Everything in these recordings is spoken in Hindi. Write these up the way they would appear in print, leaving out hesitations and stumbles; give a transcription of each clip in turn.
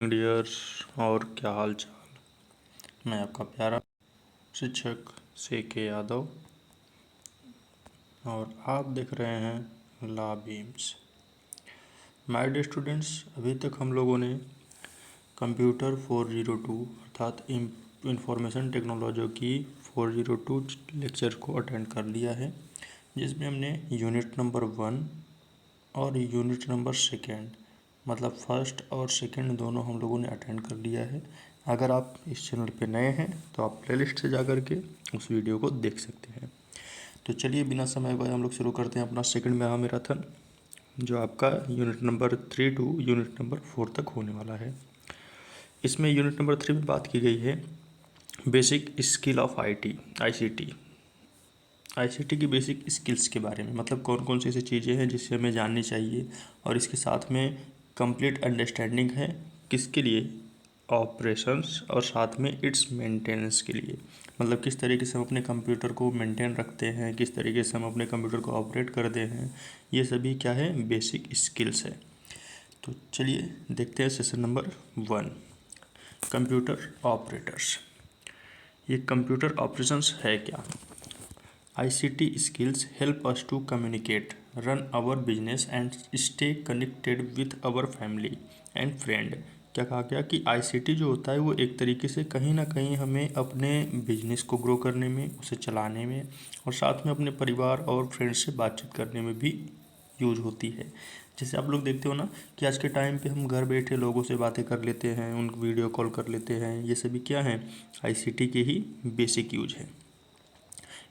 डियर, और क्या हाल चाल। मैं आपका प्यारा शिक्षक CK यादव और आप देख रहे हैं ला बीम्स। माय डियर स्टूडेंट्स, अभी तक हम लोगों ने कंप्यूटर 402 अर्थात इंफॉर्मेशन टेक्नोलॉजी की 402 लेक्चर को अटेंड कर लिया है, जिसमें हमने यूनिट नंबर 1 और यूनिट नंबर 2 मतलब फर्स्ट और सेकंड दोनों हम लोगों ने अटेंड कर लिया है। अगर आप इस चैनल पे नए हैं तो आप प्लेलिस्ट से जा कर के उस वीडियो को देख सकते हैं। तो चलिए बिना समय गए हम लोग शुरू करते हैं अपना सेकंड महामैराथन, जो आपका unit number 3 to unit number 4 तक होने वाला है। इसमें यूनिट नंबर 3 में बात की गई है बेसिक स्किल ऑफ ICT की बेसिक स्किल्स के बारे में, मतलब कौन कौन सी ऐसी चीज़ें हैं जिससे हमें जाननी चाहिए, और इसके साथ में कंप्लीट अंडरस्टैंडिंग है किसके लिए, ऑपरेशंस, और साथ में इट्स मेंटेनेंस के लिए, मतलब किस तरीके से हम अपने कंप्यूटर को मेंटेन रखते हैं, किस तरीके से हम अपने कंप्यूटर को ऑपरेट करते हैं, ये सभी क्या है, बेसिक स्किल्स है। तो चलिए देखते हैं सेशन नंबर 1, कंप्यूटर ऑपरेटर्स। ये कंप्यूटर ऑपरेशंस है क्या। ICT skills help us to communicate, run our business and stay connected with our family and friend। क्या कहा गया कि ICT जो होता है वो एक तरीके से कहीं ना कहीं हमें अपने बिजनेस को ग्रो करने में, उसे चलाने में, और साथ में अपने परिवार और फ्रेंड्स से बातचीत करने में भी यूज होती है। जैसे आप लोग देखते हो ना कि आज के टाइम पे हम घर बैठे लोगों से बातें कर लेते हैं, उनको वीडियो कॉल कर लेते हैं, ये सभी क्या हैं, ICT के ही बेसिक यूज है।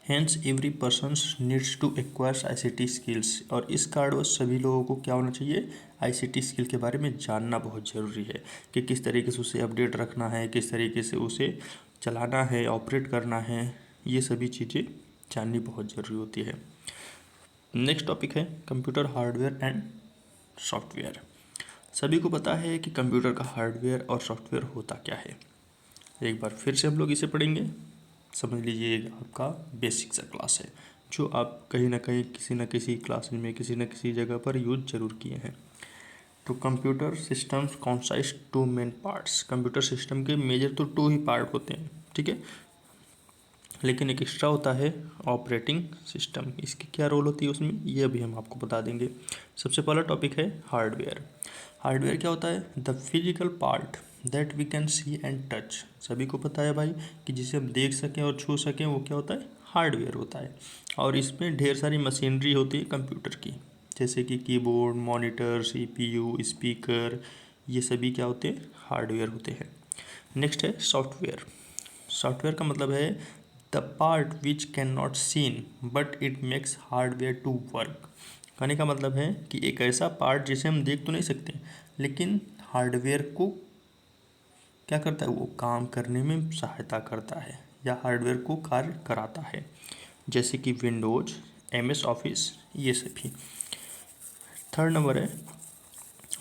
Hence every person needs to acquire ICT skills. और इस कारणवश सभी लोगों को क्या होना चाहिए, ICT स्किल के बारे में जानना बहुत ज़रूरी है कि किस तरीके से उसे अपडेट रखना है, किस तरीके से उसे चलाना है, ऑपरेट करना है, ये सभी चीज़ें जाननी बहुत ज़रूरी होती है। नेक्स्ट टॉपिक है कंप्यूटर हार्डवेयर एंड सॉफ्टवेयर। सभी को पता है कि कंप्यूटर का हार्डवेयर और सॉफ्टवेयर होता क्या है। एक बार फिर से हम लोग इसे पढ़ेंगे। समझ लीजिए आपका बेसिक सा क्लास है, जो आप कहीं ना कहीं किसी न किसी क्लास में किसी न किसी जगह पर यूज जरूर किए हैं। तो computer systems concise 2 main parts. Computer system के मेजर तो 2 ही पार्ट होते हैं, ठीक है, लेकिन एक एक्स्ट्रा होता है ऑपरेटिंग सिस्टम। इसकी क्या रोल होती है उसमें, ये अभी हम आपको बता देंगे। सबसे पहला टॉपिक है हार्डवेयर। हार्डवेयर क्या होता है, the physical part that we can see and touch. सभी को पता है भाई कि जिसे हम देख सकें और छू सकें वो क्या होता है, हार्डवेयर होता है। और इसमें ढेर सारी मशीनरी होती है कंप्यूटर की, जैसे कि कीबोर्ड, मॉनिटर, CPU, स्पीकर, ये सभी क्या होते हैं, हार्डवेयर होते हैं। नेक्स्ट है सॉफ्टवेयर। सॉफ्टवेयर का मतलब है the part which can not seen but it makes hardware to work. कहने का मतलब है कि एक ऐसा पार्ट जिसे हम देख तो नहीं सकते, लेकिन हार्डवेयर को क्या करता है, वो काम करने में सहायता करता है या हार्डवेयर को कार्य कराता है, जैसे कि विंडोज, MS ऑफिस, ये सभी। थर्ड नंबर है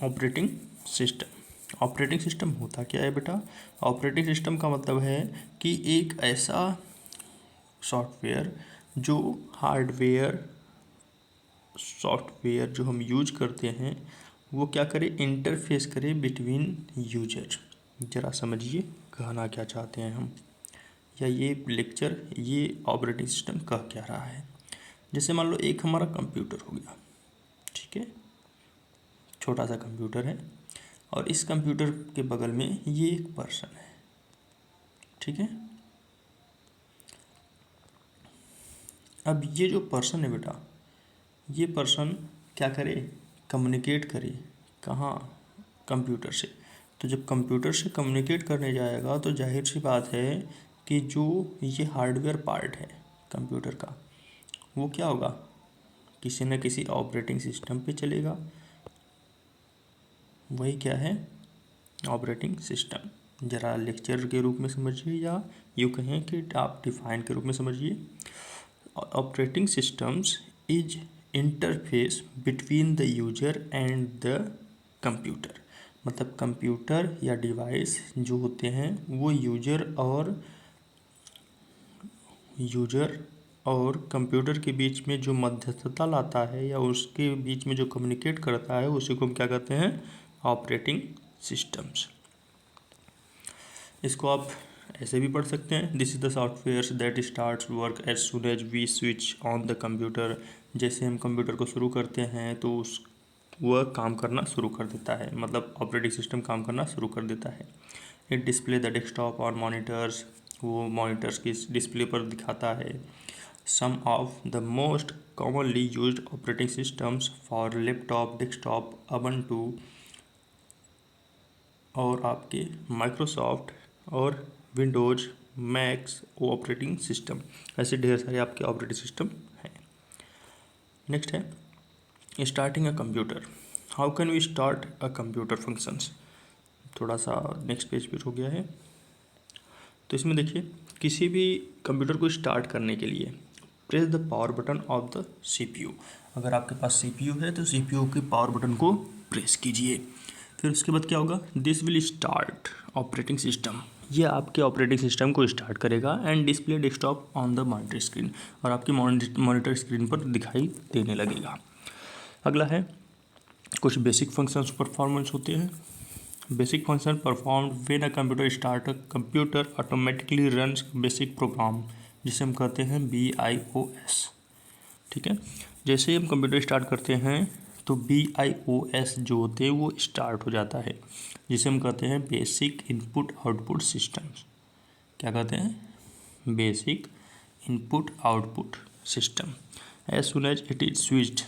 ऑपरेटिंग सिस्टम। ऑपरेटिंग सिस्टम होता क्या है बेटा, ऑपरेटिंग सिस्टम का मतलब है कि एक ऐसा सॉफ्टवेयर जो हार्डवेयर सॉफ्टवेयर जो हम यूज करते हैं वो क्या करे, इंटरफेस करे बिटवीन यूजर। ज़रा समझिए कहना क्या चाहते हैं हम, या ये लेक्चर, ये ऑपरेटिंग सिस्टम कह क्या रहा है। जैसे मान लो एक हमारा कंप्यूटर हो गया, ठीक है, छोटा सा कंप्यूटर है, और इस कंप्यूटर के बगल में ये एक पर्सन है, ठीक है। अब ये जो पर्सन है बेटा, ये पर्सन क्या करे, कम्युनिकेट करे, कहाँ, कंप्यूटर से। तो जब कंप्यूटर से कम्युनिकेट करने जाएगा तो जाहिर सी बात है कि जो ये हार्डवेयर पार्ट है कंप्यूटर का, वो क्या होगा, किसी न किसी ऑपरेटिंग सिस्टम पे चलेगा। वही क्या है, ऑपरेटिंग सिस्टम। ज़रा लेक्चर के रूप में समझिए, या यूँ कहें कि आप डिफाइन के रूप में समझिए। Operating systems is interface between the user and the computer. मतलब कंप्यूटर या डिवाइस जो होते हैं वो यूजर और कंप्यूटर के बीच में जो मध्यस्थता लाता है या उसके बीच में जो कम्युनिकेट करता है, उसी को हम क्या कहते हैं, ऑपरेटिंग सिस्टम्स। इसको आप ऐसे भी पढ़ सकते हैं, this is the software that starts work as soon as we switch on the computer. जैसे हम कंप्यूटर को शुरू करते हैं तो उस वह काम करना शुरू कर देता है, मतलब ऑपरेटिंग सिस्टम काम करना शुरू कर देता है। इट डिस्प्ले द डेस्कटॉप और मॉनिटर्स, वो मॉनिटर्स की डिस्प्ले पर दिखाता है। Some of the most commonly used operating systems for laptop, desktop, ubuntu और आपके माइक्रोसॉफ्ट और विंडोज़, मैक्स ऑपरेटिंग सिस्टम, ऐसे ढेर सारे आपके ऑपरेटिंग सिस्टम हैं। नेक्स्ट है starting a computer, how can we start a computer functions. थोड़ा सा नेक्स्ट पेज पे हो गया है। तो इसमें देखिए, किसी भी कंप्यूटर को स्टार्ट करने के लिए press the power button of the CPU. अगर आपके पास सीपीयू है तो सीपीयू के पावर बटन को प्रेस कीजिए। फिर उसके बाद क्या होगा, this will start operating system, ये आपके ऑपरेटिंग सिस्टम को स्टार्ट करेगा and display desktop on the monitor screen, और आपकी मॉनिटर स्क्रीन पर दिखाई देने लगेगा। अगला है कुछ बेसिक फंक्शंस परफॉर्मेंस होते हैं। Basic function perform when a computer start, a computer automatically runs basic programme, जिसे हम कहते हैं BIOS। ठीक है, जैसे ही हम कंप्यूटर स्टार्ट करते हैं तो BIOS जो होते हैं वो स्टार्ट हो जाता है, जिसे हम कहते हैं बेसिक इनपुट आउटपुट सिस्टम्स। क्या कहते हैं, basic input output system. As soon as it is switched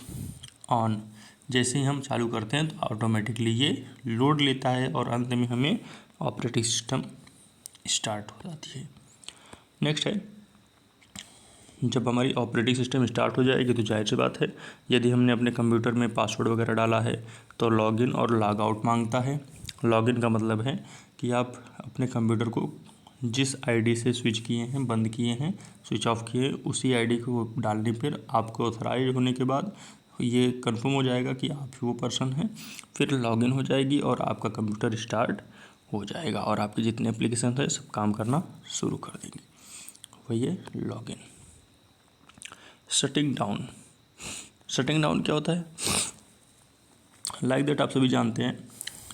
on, जैसे ही हम चालू करते हैं तो ऑटोमेटिकली ये लोड लेता है और अंत में हमें ऑपरेटिंग सिस्टम स्टार्ट हो जाती है। नेक्स्ट है, जब हमारी ऑपरेटिंग सिस्टम स्टार्ट हो जाएगी तो जाहिर सी बात है, यदि हमने अपने कंप्यूटर में पासवर्ड वगैरह डाला है तो लॉगिन और लॉग आउट मांगता है। लॉगिन का मतलब है कि आप अपने कंप्यूटर को जिस आईडी से स्विच किए हैं, बंद किए हैं, स्विच ऑफ किए, उसी आईडी को डालने पर आपको ऑथराइज होने के बाद ये कंफर्म हो जाएगा कि आप ही वो पर्सन हैं। फिर लॉगिन हो जाएगी और आपका कंप्यूटर स्टार्ट हो जाएगा और आपके जितने एप्लीकेशन है सब काम करना शुरू कर देंगे। वही है login. Shutting down, shutting down क्या होता है, लाइक दैट आप सभी जानते हैं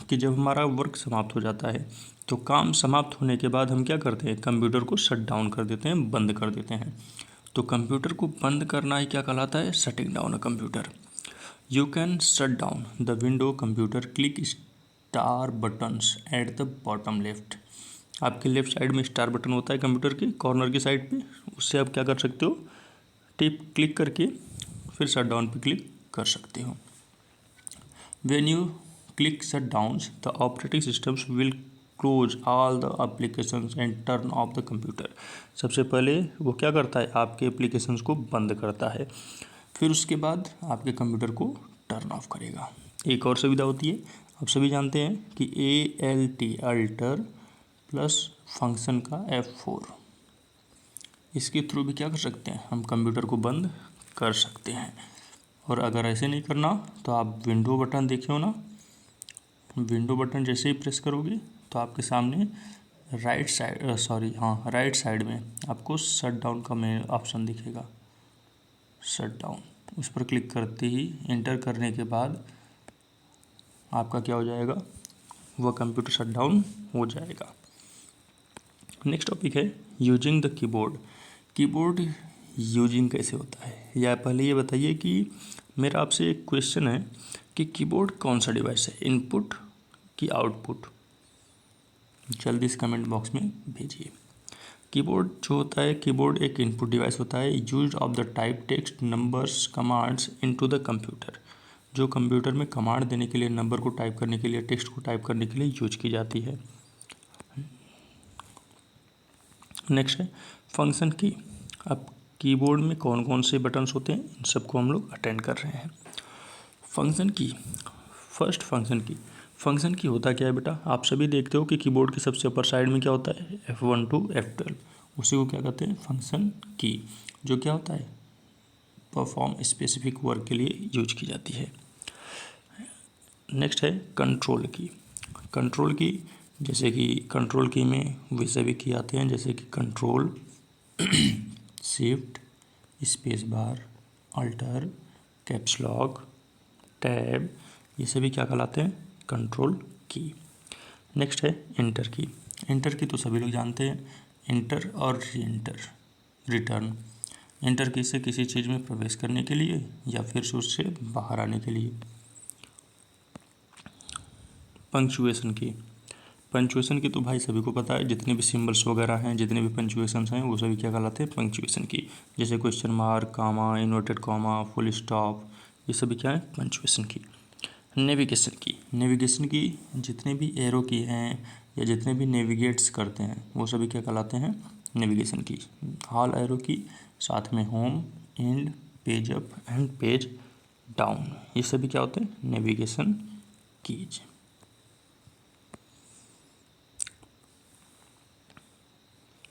कि जब हमारा वर्क समाप्त हो जाता है तो काम समाप्त होने के बाद हम क्या करते हैं, कंप्यूटर को शट डाउन कर देते हैं, बंद कर देते हैं। तो कंप्यूटर को बंद करना ही क्या कहलाता है, shutting down a computer. You can shut down the window computer, click star buttons at the bottom left. आपके लेफ्ट साइड में स्टार बटन होता है कंप्यूटर के कॉर्नर की साइड पे, उससे आप क्या कर सकते हो, टिप क्लिक करके फिर शट डाउन पे क्लिक कर सकते हो। When you click shut down the operating systems will close all the applications and turn off the computer. सबसे पहले वो क्या करता है, आपके एप्लीकेशंस को बंद करता है, फिर उसके बाद आपके कंप्यूटर को टर्न ऑफ करेगा। एक और सुविधा होती है, आप सभी जानते हैं कि ALT अल्टर प्लस फंक्शन का F4, इसके थ्रू भी क्या कर सकते हैं, हम कंप्यूटर को बंद कर सकते हैं। और अगर ऐसे नहीं करना तो आप विंडो बटन देखे हो ना, विंडो बटन जैसे ही प्रेस करोगे तो आपके सामने राइट साइड में आपको शट डाउन का मेन ऑप्शन दिखेगा, शट डाउन। उस पर क्लिक करते ही एंटर करने के बाद आपका क्या हो जाएगा, वह कंप्यूटर शट डाउन हो जाएगा। नेक्स्ट टॉपिक है using the keyboard. Keyboard using कैसे होता है, या पहले ये बताइए कि मेरा आपसे एक क्वेश्चन है कि कीबोर्ड कौन सा डिवाइस है, इनपुट कि आउटपुट, जल्दी इस कमेंट बॉक्स में भेजिए। कीबोर्ड जो होता है, कीबोर्ड एक इनपुट डिवाइस होता है, use of the type text numbers commands into the computer, जो कंप्यूटर में कमांड देने के लिए, नंबर को टाइप करने के लिए, टेक्स्ट को टाइप करने के लिए यूज की जाती है। नेक्स्ट है फंक्शन की। अब कीबोर्ड में कौन कौन से बटन्स होते हैं, इन सबको हम लोग अटेंड कर रहे हैं। फंक्शन की, फर्स्ट फंक्शन की होता क्या है बेटा, आप सभी देखते हो कि कीबोर्ड के सबसे ऊपर साइड में क्या होता है, F1 to F12, उसी को क्या कहते हैं, फंक्शन की, जो क्या होता है, परफॉर्म स्पेसिफिक वर्क के लिए यूज की जाती है। नेक्स्ट है कंट्रोल की। कंट्रोल की, जैसे कि कंट्रोल की में वे सभी की आते हैं, जैसे कि control, shift, space bar, alter, caps lock, tab, ये सभी क्या कहलाते हैं, कंट्रोल की। नेक्स्ट है एंटर की। इंटर की तो सभी लोग जानते हैं, इंटर और री इंटर, रिटर्न। इंटर किसे किसी चीज़ में प्रवेश करने के लिए या फिर उससे बाहर आने के लिए। पंक्चुएशन की तो भाई सभी को पता है, जितने भी सिंबल्स वगैरह हैं, जितने भी पंक्चुएशंस हैं वो सभी क्या कहलाते हैं, पंक्चुएशन की। जैसे क्वेश्चन मार्क, कामा, इन्वर्टेड कॉमा, फुल स्टॉप, ये सभी क्या है, पंक्चुएशन की। नेविगेशन की जितने भी एरो की हैं या जितने भी नेविगेट्स करते हैं वो सभी क्या कहलाते हैं, नेविगेशन की। ऑल एरो की, साथ में home, and, page up and page down, ये सभी क्या होते हैं, नेविगेशन कीज।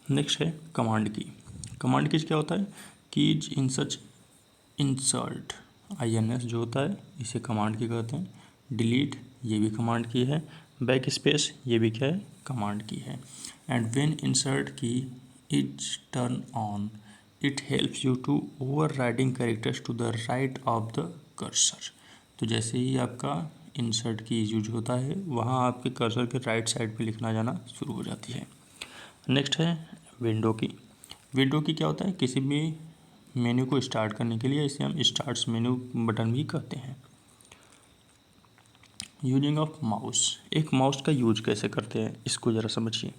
नेक्स्ट है कमांड की। कमांड कीज क्या होता है, कीज इन सच इंसर्ट, INS जो होता है इसे कमांड की कहते हैं। डिलीट ये भी कमांड की है। बैक स्पेस ये भी क्या है, कमांड की है। And when insert key is turn on it helps you to overriding characters to the right of the cursor. तो जैसे ही आपका इंसर्ट की यूज होता है वहाँ आपके कर्सर के राइट साइड पे लिखना जाना शुरू हो जाती है। नेक्स्ट है विंडो की। विंडो की क्या होता है, किसी भी मेन्यू को स्टार्ट करने के लिए इसे हम स्टार्ट मेन्यू बटन भी कहते हैं। यूजिंग ऑफ माउस, एक माउस का यूज कैसे करते हैं इसको ज़रा समझिए।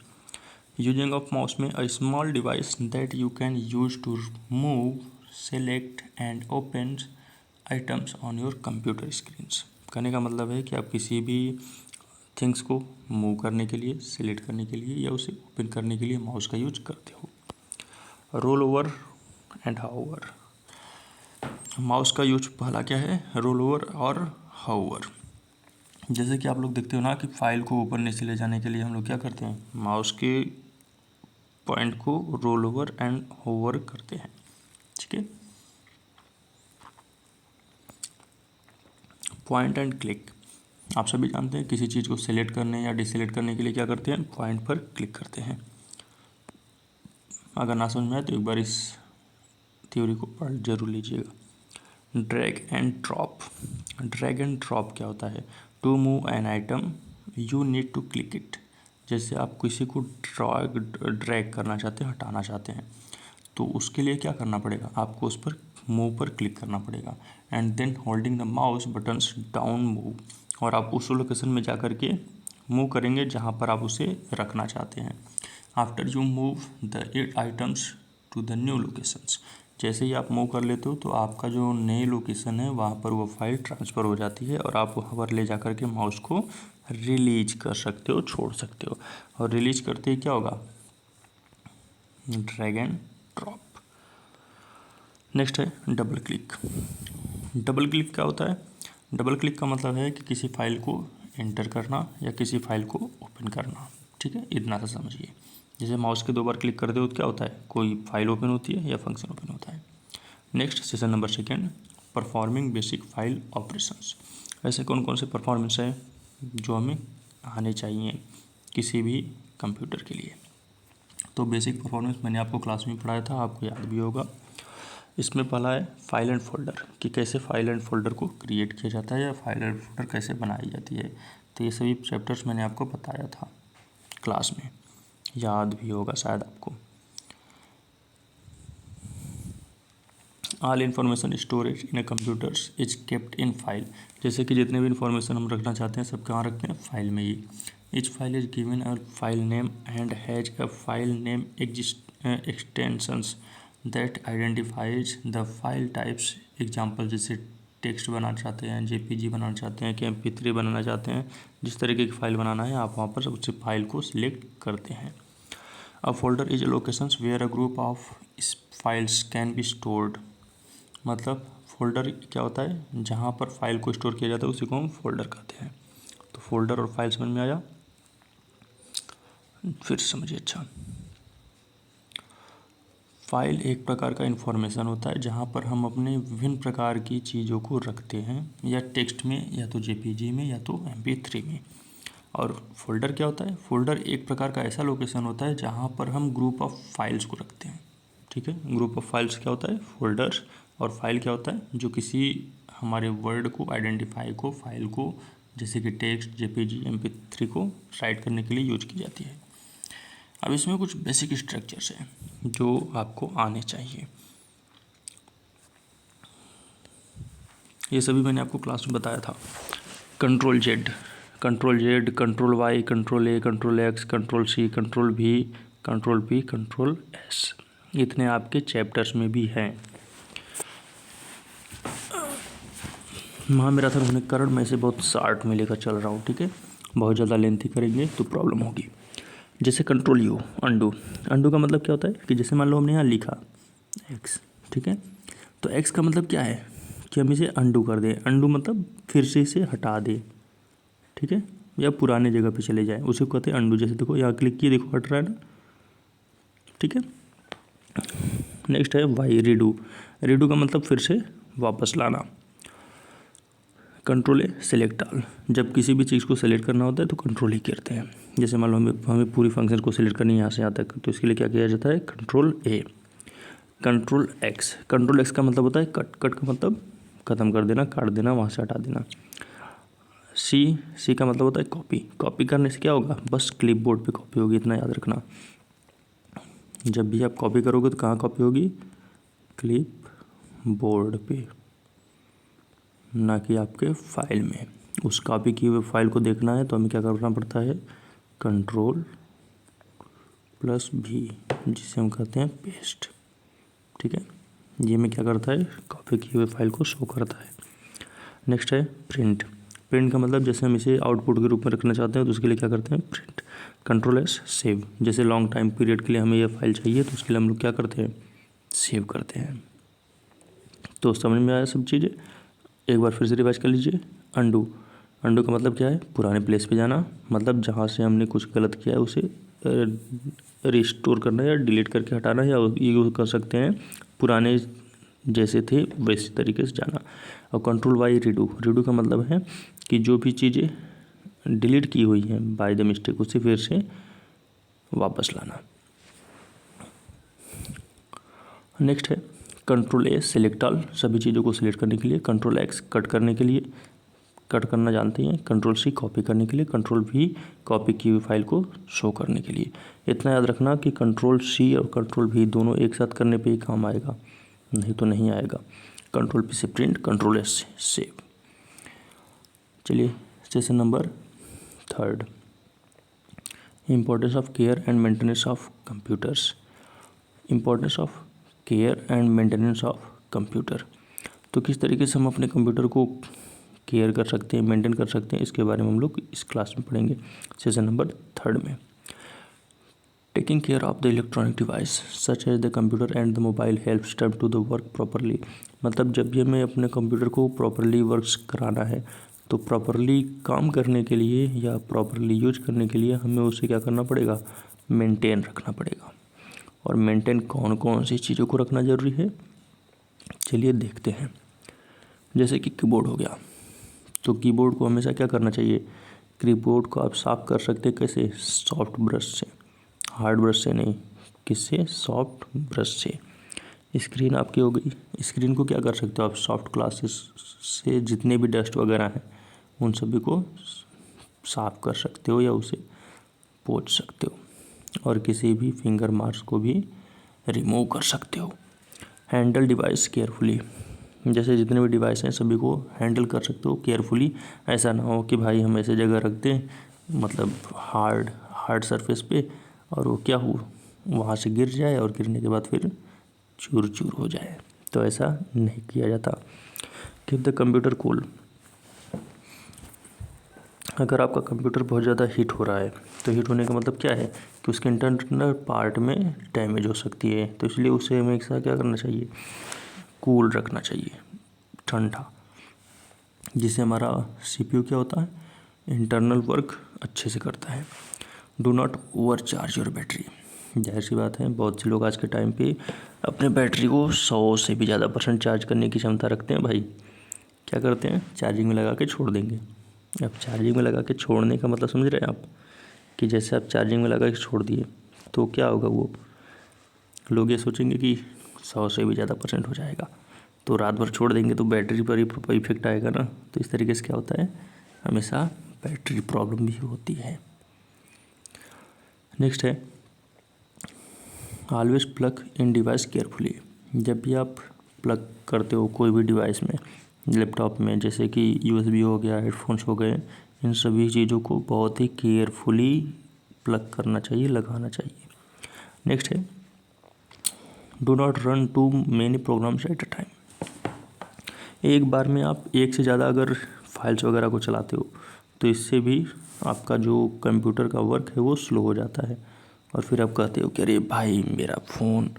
यूजिंग ऑफ माउस में a small device that you can use to move, select and open items on your computer screens. कहने का मतलब है कि आप किसी भी थिंग्स को मूव करने के लिए, सेलेक्ट करने के लिए या उसे ओपन करने के लिए माउस का यूज करते हो। रोल ओवर एंड हाउओवर, माउस का यूज पहला क्या है, रोल ओवर और हाउओवर। जैसे कि आप लोग देखते हो ना कि फाइल को ऊपर नीचे ले जाने के लिए हम लोग क्या करते हैं, माउस के पॉइंट को रोल ओवर एंड हाउओवर करते हैं, ठीक है। पॉइंट एंड क्लिक, आप सभी जानते हैं किसी चीज़ को सिलेक्ट करने या डिसेलेक्ट करने के लिए क्या करते हैं, पॉइंट पर क्लिक करते हैं। अगर ना समझ में आए तो एक बार इस थ्योरी को पढ़ जरूर लीजिएगा। Drag and drop, drag and drop क्या होता है, to move an item you need to click it. जैसे आप किसी को ड्रैग करना चाहते हैं, हटाना चाहते हैं, तो उसके लिए क्या करना पड़ेगा, आपको उस पर मूव पर क्लिक करना पड़ेगा। And then holding the mouse buttons down move, और आप उस लोकेशन में जा कर के मूव करेंगे जहाँ पर आप उसे रखना चाहते हैं। After you move the 8 items to the new locations, जैसे ही आप मूव कर लेते हो तो आपका जो नई लोकेशन है वहाँ पर वो फाइल ट्रांसफ़र हो जाती है और आप वहाँ पर ले जा कर के माउस को रिलीज कर सकते हो, छोड़ सकते हो। और रिलीज करते ही क्या होगा, ड्रैग एंड ड्रॉप। नेक्स्ट है डबल क्लिक। डबल क्लिक क्या होता है, डबल क्लिक का मतलब है कि किसी फाइल को एंटर करना या किसी फाइल को ओपन करना, ठीक है, इतना सा समझिए। जैसे माउस के 2 बार क्लिक करते हो तो क्या होता है, कोई फाइल ओपन होती है या फंक्शन ओपन होता है। Next session number 2, performing basic file operations. ऐसे कौन कौन से परफॉर्मेंस है जो हमें आने चाहिए किसी भी कंप्यूटर के लिए। तो बेसिक परफॉर्मेंस मैंने आपको क्लास में पढ़ाया था, आपको याद भी होगा। इसमें पहला है फाइल एंड फोल्डर, कि कैसे फाइल एंड फोल्डर को क्रिएट किया जाता है या फाइल एंड फोल्डर कैसे बनाई जाती है। तो ये सभी चैप्टर्स मैंने आपको बताया था क्लास में, याद भी होगा शायद आपको। All information storage in A computers is kept in file, जैसे कि जितने भी इन्फॉर्मेशन हम रखना चाहते हैं सब कहाँ रखते हैं, फाइल में ही। Each file is given a file name and has a file name extensions that identifies the file types. Example जैसे टेक्स्ट बनाना चाहते हैं, JPG बनाना चाहते हैं, कि MP3 बनाना चाहते हैं, जिस तरीके की फाइल बनाना है आप वहाँ पर उस फाइल को सिलेक्ट करते हैं। A folder is locations where a group of files can be stored, मतलब फोल्डर क्या होता है, जहाँ पर फाइल को स्टोर किया जाता है उसी को हम फोल्डर कहते हैं। तो फोल्डर और फाइल समझ में आया, फिर समझिए। अच्छा, फाइल एक प्रकार का इन्फॉर्मेशन होता है जहाँ पर हम अपने विभिन्न प्रकार की चीज़ों को रखते हैं, या टेक्स्ट में या तो JPG में या तो MP3 में। और फोल्डर क्या होता है, फोल्डर एक प्रकार का ऐसा लोकेशन होता है जहाँ पर हम ग्रुप ऑफ फाइल्स को रखते हैं, ठीक है। ग्रुप ऑफ फाइल्स क्या होता है, फोल्डर्स, और फाइल क्या होता है, जो किसी हमारे वर्ड को आइडेंटिफाई को, फाइल को, जैसे कि टेक्स्ट, JPG, MP3 को राइट करने के लिए यूज की जाती है। अब इसमें कुछ बेसिक स्ट्रक्चर्स हैं जो आपको आने चाहिए। ये सभी मैंने आपको क्लास में बताया था। Control Z, control Y, control A, control X, control C, control V, control P, control S, इतने आपके चैप्टर्स में भी हैं। महामैराथन होने के कारण मैं इसे बहुत शार्ट में लेकर चल रहा हूँ, ठीक है। बहुत ज़्यादा लेंथी करेंगे तो प्रॉब्लम होगी। जैसे कंट्रोल यू, अंडू। अंडू का मतलब क्या होता है कि जैसे मान लो हमने यहाँ लिखा एक्स, ठीक है, तो एक्स का मतलब क्या है कि हम इसे अंडू कर दें। अंडू मतलब फिर से इसे हटा दें, ठीक है, या पुराने जगह पे चले जाए, उसे कहते हैं अंडू। जैसे देखो यहाँ क्लिक किए, देखो हट रहा है ना, ठीक है। नेक्स्ट है वाई, रीडू। रीडू का मतलब फिर से वापस लाना। कंट्रोल ए, सेलेक्ट ऑल। जब किसी भी चीज़ को सेलेक्ट करना होता है तो कंट्रोल ही करते हैं। जैसे मान लो हमें पूरी फंक्शन को सिलेक्ट करनी है यहाँ से यहाँ तक, तो इसके लिए क्या किया जाता है, control A. Control X, control x का मतलब होता है कट। कट का मतलब ख़त्म कर देना, काट देना, वहाँ से हटा देना। सी का मतलब होता है कॉपी। कॉपी करने से क्या होगा, बस क्लिप बोर्ड पर कॉपी होगी, इतना याद रखना। जब भी आप कॉपी करोगे तो कहाँ कॉपी होगी, क्लिप बोर्ड पे, ना कि आपके फाइल में। उस कॉपी की हुई फाइल को देखना है तो हमें क्या करना पड़ता है, कंट्रोल प्लस भी, जिसे हम कहते हैं पेस्ट, ठीक है। ये में क्या करता है, कॉपी की हुई फाइल को शो करता है। नेक्स्ट है प्रिंट। प्रिंट का मतलब जैसे हम इसे आउटपुट के रूप में रखना चाहते हैं तो उसके लिए क्या करते हैं, प्रिंट। Control S, save. जैसे लॉन्ग टाइम पीरियड के लिए हमें ये फाइल चाहिए तो उसके लिए हम लोग क्या करते हैं, सेव करते हैं। तो समझ में आया सब चीज़ें। एक बार फिर से रिवाइज कर लीजिए। अंडू, अंडू का मतलब क्या है, पुराने प्लेस पे जाना, मतलब जहाँ से हमने कुछ गलत किया है उसे रिस्टोर करना या डिलीट करके हटाना, या ये कर सकते हैं पुराने जैसे थे वैसे तरीके से जाना। और कंट्रोल वाई, रीडू। रीडू का मतलब है कि जो भी चीज़ें डिलीट की हुई हैं बाय द मिस्टेक उसे फिर से वापस लाना। नेक्स्ट है कंट्रोल ए, सेलेक्ट ऑल। सभी चीज़ों को सिलेक्ट करने के लिए। कंट्रोल एक्स, कट करने के लिए, कट करना जानते हैं। कंट्रोल सी, कॉपी करने के लिए। कंट्रोल वी, कॉपी की हुई फाइल को शो करने के लिए। इतना याद रखना कि कंट्रोल सी और कंट्रोल वी दोनों एक साथ करने पे ही काम आएगा, नहीं तो नहीं आएगा। कंट्रोल पी से प्रिंट, कंट्रोल एस से सेव। चलिए session number 3, importance of care and maintenance of computers. Importance of care and maintenance of computer. तो किस तरीके से हम अपने कंप्यूटर को केयर कर सकते हैं, मेंटेन कर सकते हैं, इसके बारे में हम लोग इस क्लास में पढ़ेंगे, सेशन नंबर 3 में। Taking care of the electronic device such as the computer and the mobile helps them to the work properly. मतलब जब भी हमें अपने कंप्यूटर को प्रॉपरली वर्क कराना है तो प्रॉपरली काम करने के लिए या प्रॉपरली यूज करने के लिए हमें उसे क्या करना पड़ेगा, मेंटेन रखना पड़ेगा। और मेंटेन कौन कौन सी चीज़ों को रखना ज़रूरी है, चलिए देखते हैं। जैसे कि कीबोर्ड हो गया, तो कीबोर्ड को हमेशा क्या करना चाहिए, कीबोर्ड को आप साफ़ कर सकते हैं कैसे, सॉफ्ट ब्रश से, हार्ड ब्रश से नहीं, किससे, सॉफ्ट ब्रश से। स्क्रीन आपकी हो गई, स्क्रीन को क्या कर सकते हो आप, सॉफ्ट ग्लासेस से जितने भी डस्ट वगैरह हैं उन सभी को साफ़ कर सकते हो या उसे पोंछ सकते हो, और किसी भी फिंगर मार्क्स को भी रिमूव कर सकते हो। हैंडल डिवाइस केयरफुली, जैसे जितने भी डिवाइस हैं सभी को हैंडल कर सकते हो केयरफुली। ऐसा ना हो कि भाई हम ऐसे जगह रख दें, मतलब हार्ड सरफेस पे, और वो क्या हो वहाँ से गिर जाए और गिरने के बाद फिर चूर चूर हो जाए, तो ऐसा नहीं किया जाता। Keep the computer cool. अगर आपका कंप्यूटर बहुत ज़्यादा हीट हो रहा है तो हीट होने का मतलब क्या है कि उसके इंटरनल पार्ट में डैमेज हो सकती है, तो इसलिए उसे हमेशा क्या करना चाहिए, कूल रखना चाहिए, ठंडा, जिससे हमारा सीपीयू क्या होता है, इंटरनल वर्क अच्छे से करता है। Do not over charge your battery. जाहिर सी बात है बहुत से लोग आज के टाइम पे अपने बैटरी को 100 से भी ज़्यादा % चार्ज करने की क्षमता रखते हैं। भाई क्या करते हैं, चार्जिंग में लगा के छोड़ देंगे। अब चार्जिंग में लगा के छोड़ने का मतलब समझ रहे हैं आप, कि जैसे आप चार्जिंग में लगा के छोड़ दिए तो क्या होगा, वो लोग ये सोचेंगे कि 100 से भी ज़्यादा % हो जाएगा, तो रात भर छोड़ देंगे तो बैटरी पर ही इफेक्ट आएगा ना। तो इस तरीके से क्या होता है, हमेशा बैटरी प्रॉब्लम भी होती है। नेक्स्ट है always plug in device carefully. जब भी आप प्लग करते हो कोई भी डिवाइस में, लैपटॉप में, जैसे कि यूएसबी हो गया, हेडफोन्स हो गए, इन सभी चीज़ों को बहुत ही केयरफुली प्लग करना चाहिए, लगाना चाहिए। नेक्स्ट है do not run too many programs at a time. एक बार में आप एक से ज़्यादा अगर फाइल्स वगैरह को चलाते हो तो इससे भी आपका जो कंप्यूटर का वर्क है वो स्लो हो जाता है, और फिर आप कहते हो कि अरे भाई मेरा फ़ोन,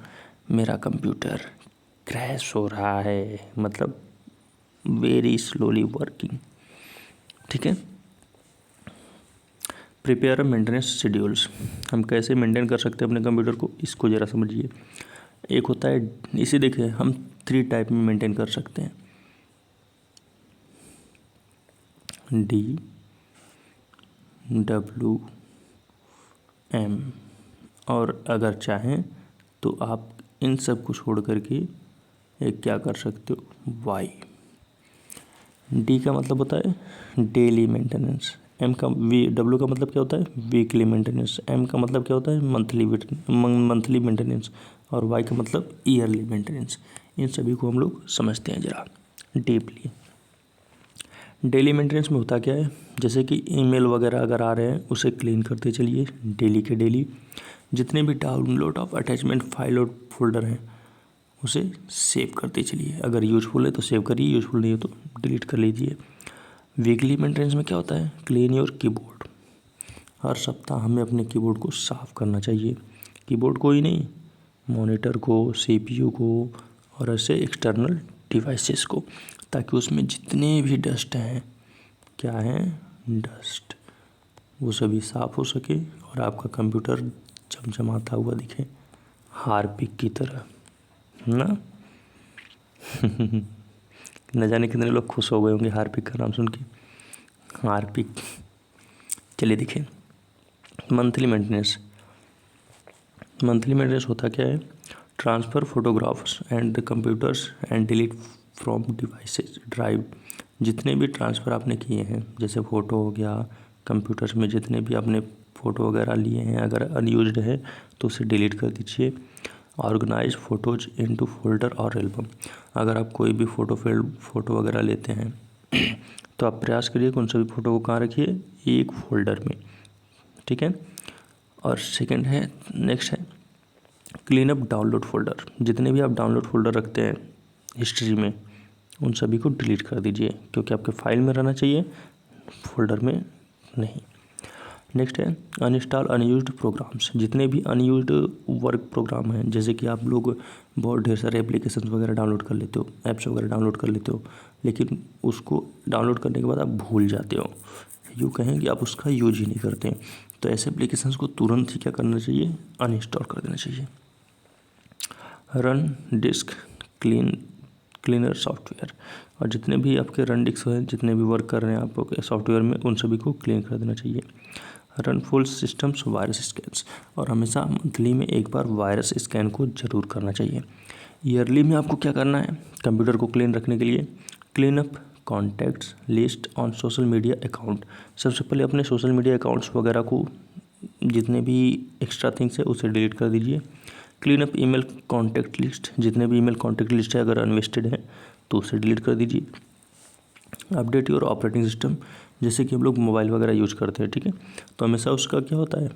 मेरा कंप्यूटर क्रैश हो रहा है, मतलब वेरी स्लोली वर्किंग। ठीक है। Prepare maintenance schedules. हम कैसे मेंटेन कर सकते हैं अपने कंप्यूटर को, इसको ज़रा समझिए। एक होता है, इसे देखिए, हम 3 टाइप में मेंटेन कर सकते हैं, DWM, और अगर चाहें तो आप इन सब को छोड़ करके एक क्या कर सकते हो, वाई। डी का मतलब होता है डेली मेंटेनेंस, डब्ल्यू का मतलब क्या होता है वीकली मेंटेनेंस, एम का मतलब क्या होता है मंथली मेंटेनेंस, और वाई का मतलब ईयरली मेंटेनेंस। इन सभी को हम लोग समझते हैं ज़रा डीपली। डेली मेंटेनेंस में होता क्या है, जैसे कि ईमेल वगैरह अगर आ रहे हैं उसे क्लीन करते चलिए डेली के डेली। जितने भी डाउनलोड ऑफ अटैचमेंट फाइल और फोल्डर हैं उसे सेव करते चलिए, अगर यूजफुल है तो सेव करिए, यूजफुल नहीं है तो डिलीट कर लीजिए। वीकली मेंटेनेंस में क्या होता है, क्लीन योर कीबोर्ड। हर सप्ताह हमें अपने कीबोर्ड को साफ़ करना चाहिए। कीबोर्ड को ही नहीं, मॉनिटर को, सीपीयू को, और ऐसे एक्सटर्नल डिवाइसेस को, ताकि उसमें जितने भी डस्ट हैं, क्या हैं, डस्ट, वो सभी साफ़ हो सके और आपका कंप्यूटर चमचमाता हुआ दिखे हार्पिक की तरह ना। न जाने कितने लोग खुश हो गए होंगे हार्पिक का नाम सुन के। हार्पिक, चलिए देखिए। मंथली मेंटेनेंस होता क्या है, transfer photographs and the computers and delete from devices drive. जितने भी ट्रांसफ़र आपने किए हैं, जैसे फ़ोटो हो गया, कंप्यूटर्स में जितने भी आपने फ़ोटो वगैरह लिए हैं, अगर अनयूज्ड है तो उसे डिलीट कर दीजिए। ऑर्गेनाइज फ़ोटोज इनटू फोल्डर और एल्बम। अगर आप कोई भी फ़ोटो वगैरह लेते हैं तो आप प्रयास करिए कि उन सभी फ़ोटो को कहाँ रखिए, एक फोल्डर में। ठीक है। और सेकंड है, नेक्स्ट है क्लीन अप डाउनलोड फोल्डर। जितने भी आप डाउनलोड फोल्डर रखते हैं हिस्ट्री में, उन सभी को डिलीट कर दीजिए, क्योंकि आपके फाइल में रहना चाहिए, फोल्डर में नहीं। नेक्स्ट है अनइंस्टॉल अनयूज्ड प्रोग्राम्स। जितने भी अनयूज्ड वर्क प्रोग्राम हैं, जैसे कि आप लोग बहुत ढेर सारे एप्लीकेशन वगैरह डाउनलोड कर लेते हो, ऐप्स वगैरह डाउनलोड कर लेते हो, लेकिन उसको डाउनलोड करने के बाद आप भूल जाते हो, यूँ कहें कि आप उसका यूज ही नहीं करते, तो ऐसे एप्लीकेशंस को तुरंत ही क्या करना चाहिए, अनइंस्टॉल कर देना चाहिए। Run disk cleaner software. और जितने भी आपके रन डिस्क हैं, जितने भी वर्क कर रहे हैं आपके सॉफ्टवेयर में, उन सभी को क्लीन कर देना चाहिए। Run full systems virus scans. और हमेशा मंथली में एक बार वायरस स्कैन को ज़रूर करना चाहिए। ईयरली में आपको क्या करना है, कंप्यूटर को क्लीन रखने के लिए clean up contacts list on social media account. सबसे पहले अपने सोशल मीडिया अकाउंट्स वगैरह को, जितने भी एक्स्ट्रा थिंग्स है उसे डिलीट कर दीजिए। Clean up email contact list. जितने भी ईमेल कॉन्टैक्ट लिस्ट है अगर अनवेस्टेड है तो उसे डिलीट कर दीजिए। Update your operating system. जैसे कि हम लोग मोबाइल वगैरह यूज करते हैं, ठीक है, तो हमेशा उसका क्या होता है,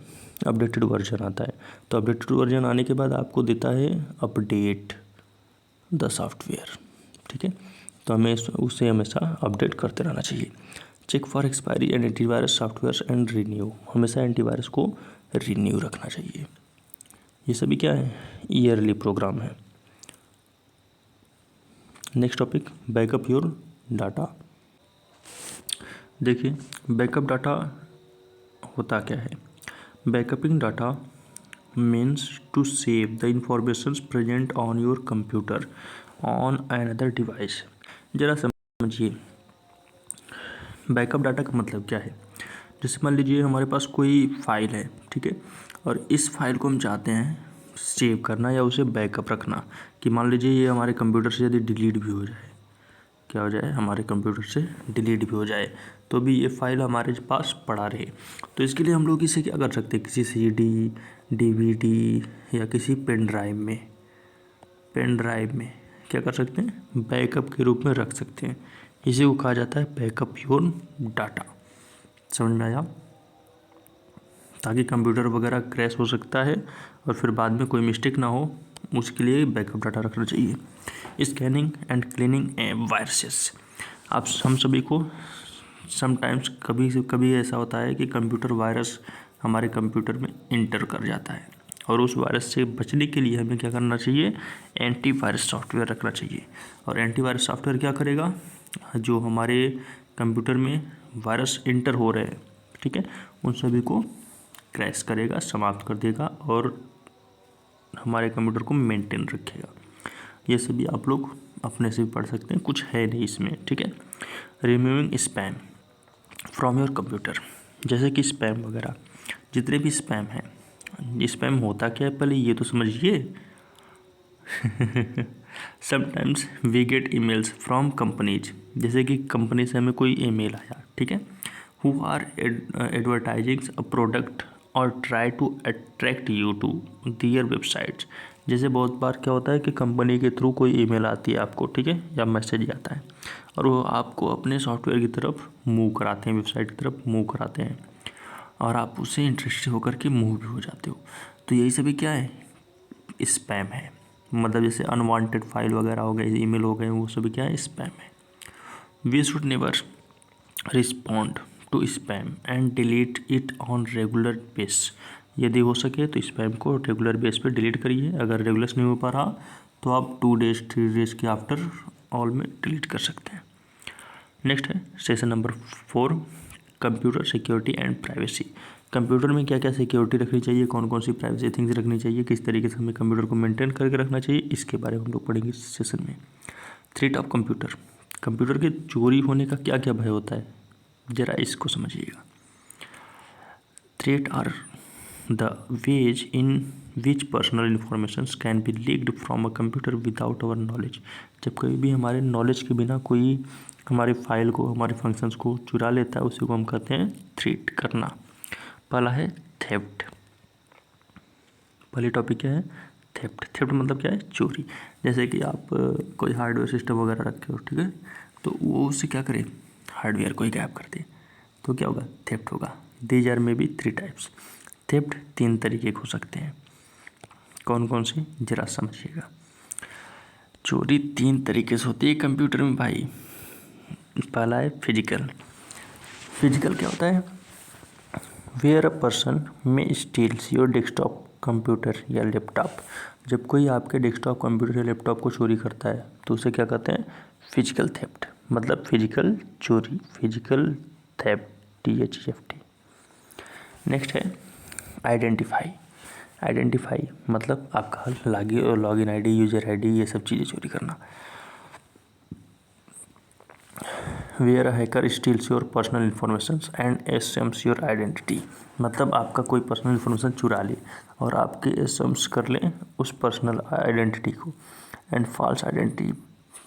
अपडेटेड वर्जन आता है। तो अपडेटेड वर्जन आने के बाद आपको देता है अपडेट द सॉफ्टवेयर। ठीक है, तो हमें उसे हमेशा अपडेट करते रहना चाहिए। Check for expiry and antivirus software and renew. हमेशा एंटीवायरस को रिन्यू रखना चाहिए। ये सभी क्या है, ईयरली प्रोग्राम है। Next topic, backup your data. देखिए, बैकअप डाटा होता क्या है। Backuping data means to save the informations present on your computer on another device. ज़रा समझिए, बैकअप डाटा का मतलब क्या है। जैसे मान लीजिए हमारे पास कोई फाइल है, ठीक है, और इस फाइल को हम चाहते हैं सेव करना या उसे बैकअप रखना, कि मान लीजिए ये हमारे कंप्यूटर से यदि डिलीट भी हो जाए, क्या हो जाए, हमारे कंप्यूटर से डिलीट भी हो जाए, तो भी ये फाइल हमारे पास पड़ा रहे। तो इसके लिए हम लोग इसे क्या कर सकते हैं, किसी CD डीवीडी या किसी पेन ड्राइव में क्या कर सकते हैं, बैकअप के रूप में रख सकते हैं। इसी को कहा जाता है बैकअप योर डाटा। समझ में आया? ताकि कंप्यूटर वगैरह क्रैश हो सकता है और फिर बाद में कोई मिस्टेक ना हो, उसके लिए बैकअप डाटा रखना चाहिए। Scanning and cleaning viruses. आप हम सभी को समटाइम्स कभी ऐसा होता है कि कंप्यूटर वायरस हमारे कंप्यूटर में इंटर कर जाता है, और उस वायरस से बचने के लिए हमें क्या करना चाहिए, एंटीवायरस सॉफ्टवेयर रखना चाहिए। और एंटीवायरस सॉफ्टवेयर क्या करेगा, जो हमारे कंप्यूटर में वायरस इंटर हो रहे हैं, ठीक है, उन सभी को क्रैश करेगा, समाप्त कर देगा और हमारे कंप्यूटर को मेंटेन रखेगा। ये सभी आप लोग अपने से भी पढ़ सकते हैं, कुछ है नहीं इसमें, ठीक है। Removing spam from your computer, जैसे कि स्पैम वगैरह, जितने भी स्पैम हैं। स्पैम होता क्या है पहले ये तो समझिए। Sometimes we get emails from companies, जैसे कि कंपनी से हमें कोई ईमेल आया, ठीक है, who are advertising a product और try to attract you to their websites. जैसे बहुत बार क्या होता है कि कंपनी के थ्रू कोई ईमेल आती है आपको, ठीक है, या मैसेज आता है, और वो आपको अपने सॉफ्टवेयर की तरफ मूव कराते हैं, वेबसाइट की तरफ मूव कराते हैं, और आप उससे इंटरेस्टेड होकर के मूव भी हो जाते हो। तो यही सभी क्या है, स्पैम है। मतलब जैसे अनवांटेड फाइल वगैरह हो गए, ईमेल हो गए, वो सभी क्या है, स्पैम है। We should never respond to spam and delete it on regular base. यदि हो सके तो स्पैम को रेगुलर बेस पे डिलीट करिए। अगर रेगुलर नहीं हो पा रहा तो आप 2 डेज 3 डेज के आफ्टर ऑल में डिलीट कर सकते हैं। नेक्स्ट है session number 4, computer security and privacy. Computer में क्या क्या सिक्योरिटी रखनी चाहिए, कौन कौन सी प्राइवेसी थिंग्स रखनी चाहिए, किस तरीके से हमें कंप्यूटर को मेंटेन करके रखना चाहिए, इसके बारे में हम लोग पढ़ेंगे इस सेशन में। थ्रेट ऑफ कंप्यूटर, कंप्यूटर के चोरी होने का क्या क्या भय होता है, जरा इसको समझिएगा। Threat are the ways in which personal informations can be leaked from a computer without our knowledge. जब कभी भी हमारे नॉलेज के बिना कोई हमारे फाइल को, हमारे फंक्शंस को चुरा लेता है, उसी को हम कहते हैं थ्रेट करना। पहला है थेफ्ट। पहली टॉपिक क्या है, थेफ्ट। थेफ्ट मतलब क्या है, चोरी। जैसे कि आप कोई हार्डवेयर सिस्टम वगैरह रखे हो, ठीक है, तो वो उससे क्या करे, हार्डवेयर को ही गायब कर दे, तो क्या होगा, थेफ्ट होगा। दीज आर में भी 3 टाइप्स। थेफ्ट 3 तरीके के हो सकते हैं, कौन कौन से, जरा समझिएगा। चोरी 3 तरीके से होती है कंप्यूटर में भाई। पहला है फिजिकल। फिजिकल क्या होता है, वेयर अ पर्सन में स्टील्स योर डेस्कटॉप कंप्यूटर या लैपटॉप। जब कोई आपके डेस्कटॉप कंप्यूटर या लैपटॉप को चोरी करता है तो उसे क्या कहते हैं, फिजिकल थेफ्ट, मतलब फिजिकल चोरी, फिजिकल थेफ्ट, THEFT। नेक्स्ट है आइडेंटिफाई। आइडेंटिफाई मतलब आपका लॉगिन ID, यूजर ID, ये सब चीज़ें चोरी करना। Where a hacker steals your personal information and assumes your identity, मतलब आपका कोई पर्सनल इन्फॉर्मेशन चुरा ले और आपके एसम्स कर लें उस पर्सनल आइडेंटिटी को, एंड फॉल्स आइडेंटिटी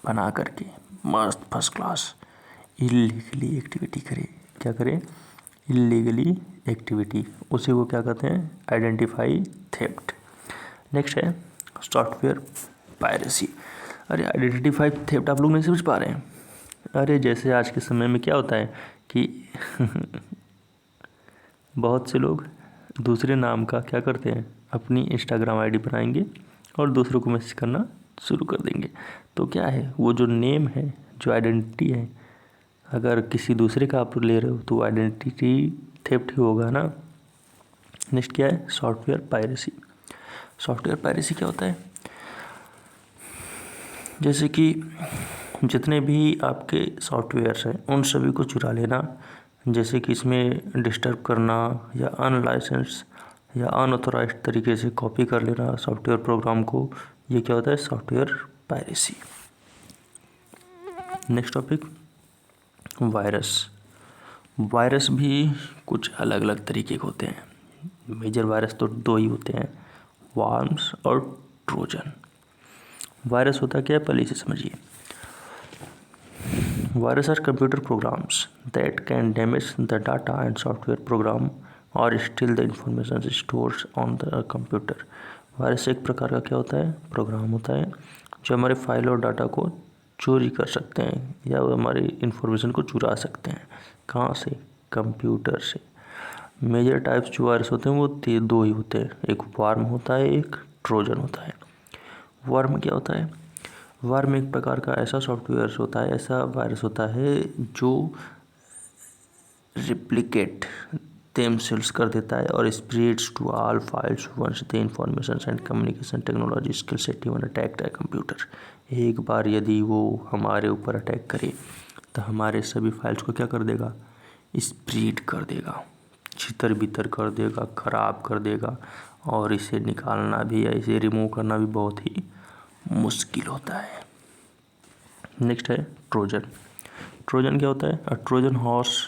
बना करके मस्त फर्स्ट क्लास इलीगली एक्टिविटी करे। क्या करे, इलीगली एक्टिविटी, उसी को क्या कहते हैं, आइडेंटिफाई थेफ्ट। नेक्स्ट है सॉफ्टवेयर पायरेसी। अरे आइडेंटिफाई थेफ्ट आप लोग नहीं समझ पा रहे हैं। अरे जैसे आज के समय में क्या होता है कि बहुत से लोग दूसरे नाम का क्या करते हैं, अपनी इंस्टाग्राम ID बनाएंगे और दूसरों को मैसेज करना शुरू कर देंगे। तो क्या है, वो जो नेम है, जो आइडेंटिटी है, अगर किसी दूसरे का आप ले रहे हो तो आइडेंटिटी थेफ्ट ही होगा ना। नेक्स्ट क्या है, सॉफ्टवेयर पायरेसी। सॉफ्टवेयर पायरेसी क्या होता है, जैसे कि जितने भी आपके सॉफ्टवेयर्स हैं उन सभी को चुरा लेना, जैसे कि इसमें डिस्टर्ब करना या अनलाइसेंस या अनऑथोराइज्ड तरीके से कॉपी कर लेना सॉफ्टवेयर प्रोग्राम को, ये क्या होता है, software piracy. Next topic virus. Virus भी कुछ अलग अलग तरीके के होते हैं। मेजर वायरस तो 2 ही होते हैं, वर्म्स और ट्रोजन। वायरस होता क्या है, पहले इसे समझिए। Virus are computer programs that can damage the data and software program और steal the information stores on the computer. Virus एक प्रकार का क्या होता है, प्रोग्राम होता है जो हमारे फाइल और डाटा को चोरी कर सकते हैं या वो हमारी इंफॉर्मेशन को चुरा सकते हैं। कहाँ से, कंप्यूटर से। मेजर टाइप्स जो वायरस होते हैं वो दो ही होते हैं, एक वार्म होता है, एक ट्रोजन होता है। वार्म क्या होता है, वार्म एक प्रकार का ऐसा सॉफ्टवेयर होता है, ऐसा वायरस होता है जो रिप्लिकेट themselves कर देता है और spreads to all files once the information and communication technology skill set even attacked a computer। एक बार यदि वो हमारे ऊपर अटैक करे तो हमारे सभी फाइल्स को क्या कर देगा, स्प्रेड कर देगा, छितर बितर कर देगा, ख़राब कर देगा, और इसे निकालना भी या इसे रिमूव करना भी बहुत ही मुश्किल होता है। नेक्स्ट है ट्रोजन। ट्रोजन क्या होता है, Trojan horse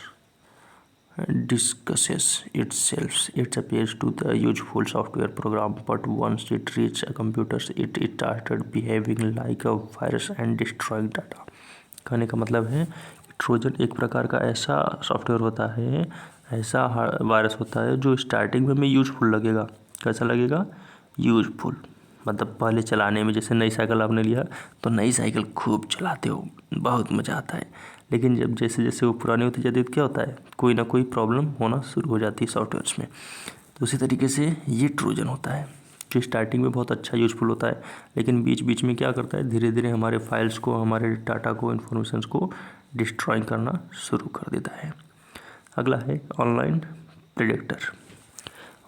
discusses itself. It appears to the useful software program, but once it reaches a computer, it started behaving like a virus and destroying data। कहने का मतलब है ट्रोजन एक प्रकार का ऐसा सॉफ्टवेयर होता है, ऐसा वायरस होता है जो स्टार्टिंग में हमें यूजफुल लगेगा। कैसा लगेगा, यूजफुल, मतलब पहले चलाने में, जैसे नई साइकिल आपने लिया तो नई साइकिल खूब चलाते हो, बहुत मज़ा आता है, लेकिन जब जैसे जैसे वो पुरानी होती जाती है तो क्या होता है, कोई ना कोई प्रॉब्लम होना शुरू हो जाती है सॉफ्टवेयर्स में। तो उसी तरीके से ये ट्रोजन होता है जो स्टार्टिंग में बहुत अच्छा यूजफुल होता है, लेकिन बीच बीच में क्या करता है, धीरे धीरे हमारे फाइल्स को, हमारे डाटा को, इन्फॉर्मेशन को डिस्ट्रॉय करना शुरू कर देता है। अगला है ऑनलाइन प्रेडेटर।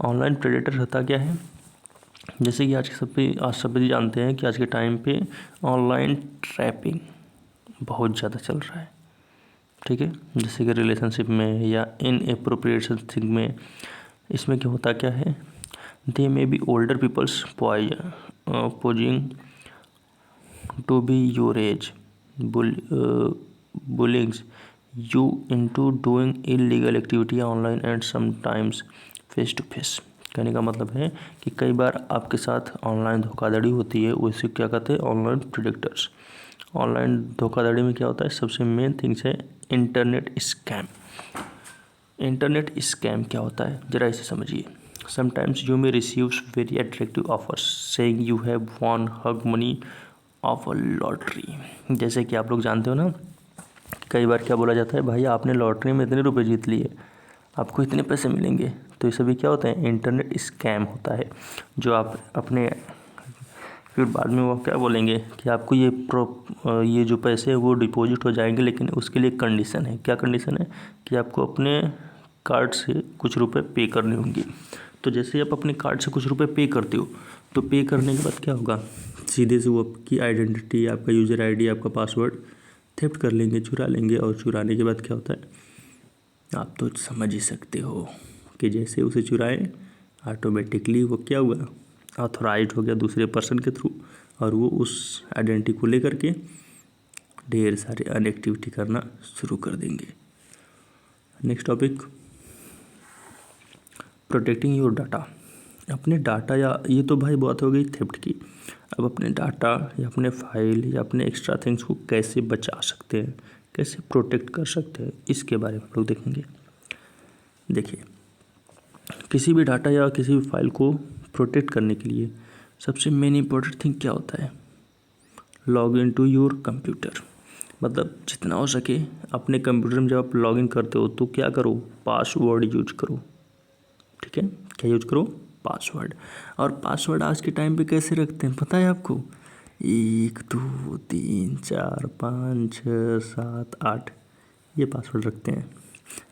ऑनलाइन प्रेडेटर होता क्या है, जैसे कि आज सभी जानते हैं कि आज के टाइम पे ऑनलाइन ट्रैपिंग बहुत ज़्यादा चल रहा है, ठीक है, जैसे कि रिलेशनशिप में या इन एप्रोप्रिएट थिंग में। इसमें क्या होता क्या है, they may be older peoples posing to be your age, bullings you into doing illegal activity online and sometimes face to face. कहने का मतलब है कि कई बार आपके साथ ऑनलाइन धोखाधड़ी होती है, उसे क्या कहते हैं, ऑनलाइन प्रेडिक्टर्स। ऑनलाइन धोखाधड़ी में क्या होता है, सबसे मेन थिंग्स है इंटरनेट स्कैम। इंटरनेट स्कैम क्या होता है, ज़रा इसे समझिए। Sometimes you may receive very attractive offers saying you have von hug money of a lottery. जैसे कि आप लोग जानते हो ना, कई बार क्या बोला जाता है, भाई आपने लॉटरी में इतने रुपए जीत लिए, आपको इतने पैसे मिलेंगे। तो ये सभी क्या होता है, इंटरनेट स्कैम होता है, जो आप अपने फिर बाद में वो क्या बोलेंगे कि आपको ये जो पैसे हैं वो डिपॉजिट हो जाएंगे, लेकिन उसके लिए कंडीशन है। क्या कंडीशन है, कि आपको अपने कार्ड से कुछ रुपए पे करने होंगे। तो जैसे आप अपने कार्ड से कुछ रुपए पे करते हो, तो पे करने के बाद क्या होगा, सीधे से वो आपकी आइडेंटिटी, आपका यूज़र आईडी, आपका पासवर्ड थेफ्ट कर लेंगे, चुरा लेंगे। और चुराने के बाद क्या होता है, आप तो समझ ही सकते हो कि जैसे उसे चुराएं, ऑटोमेटिकली वो क्या हुआ, ऑथोराइज हो गया दूसरे पर्सन के थ्रू, और वो उस आइडेंटिटी को लेकर के ढेर सारे अनएक्टिविटी करना शुरू कर देंगे। Next topic, protecting your data. अपने डाटा, या ये तो भाई बात हो गई थेफ्ट की, अब अपने डाटा या अपने फाइल या अपने एक्स्ट्रा थिंग्स को कैसे बचा सकते हैं, कैसे प्रोटेक्ट कर सकते हैं, इसके बारे में हम लोग देखेंगे। देखिए, किसी भी डाटा या किसी भी फाइल को प्रोटेक्ट करने के लिए सबसे मेन इम्पोर्टेंट थिंग क्या होता है, log in to your computer. मतलब जितना हो सके अपने कंप्यूटर में जब आप लॉग इन करते हो तो क्या करो, पासवर्ड यूज करो, ठीक है, क्या यूज करो, पासवर्ड। और पासवर्ड आज के टाइम पे कैसे रखते हैं पता है आपको, 1 2 3 4 5 6 7 8 ये पासवर्ड रखते हैं।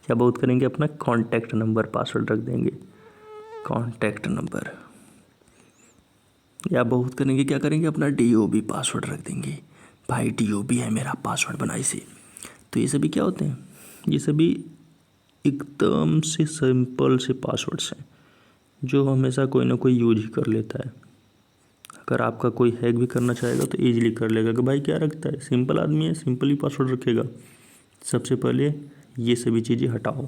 क्या बहुत करेंगे, अपना कॉन्टैक्ट नंबर पासवर्ड रख देंगे, कॉन्टैक्ट नंबर। या बहुत करेंगे, क्या करेंगे, अपना DOB पासवर्ड रख देंगे, भाई DOB है मेरा पासवर्ड, बनाई से। तो ये सभी क्या होते हैं, ये सभी एकदम से सिंपल से पासवर्ड्स हैं जो हमेशा कोई ना कोई यूज ही कर लेता है। अगर आपका कोई हैक भी करना चाहेगा तो ईजिली कर लेगा कि भाई क्या रखता है, सिंपल आदमी है, सिंपल ही पासवर्ड रखेगा। सबसे पहले ये सभी चीज़ें हटाओ।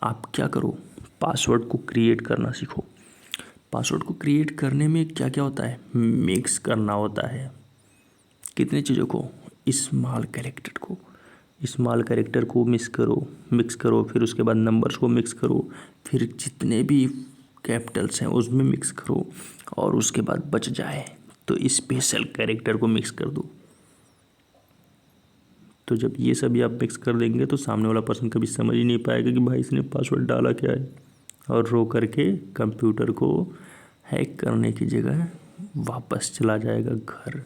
आप क्या करो, पासवर्ड को क्रिएट करना सीखो। पासवर्ड को क्रिएट करने में क्या क्या होता है, मिक्स करना होता है, कितनी चीज़ों को, स्मॉल कैरेक्टर को, स्मॉल कैरेक्टर को मिक्स करो, फिर उसके बाद नंबर्स को मिक्स करो, फिर जितने भी कैपिटल्स हैं उसमें मिक्स करो, और उसके बाद बच जाए तो स्पेशल कैरेक्टर को मिक्स कर दो। तो जब ये सभी आप मिक्स कर देंगे तो सामने वाला पर्सन कभी समझ ही नहीं पाएगा कि भाई इसने पासवर्ड डाला क्या है, और रो करके कंप्यूटर को हैक करने की जगह वापस चला जाएगा घर।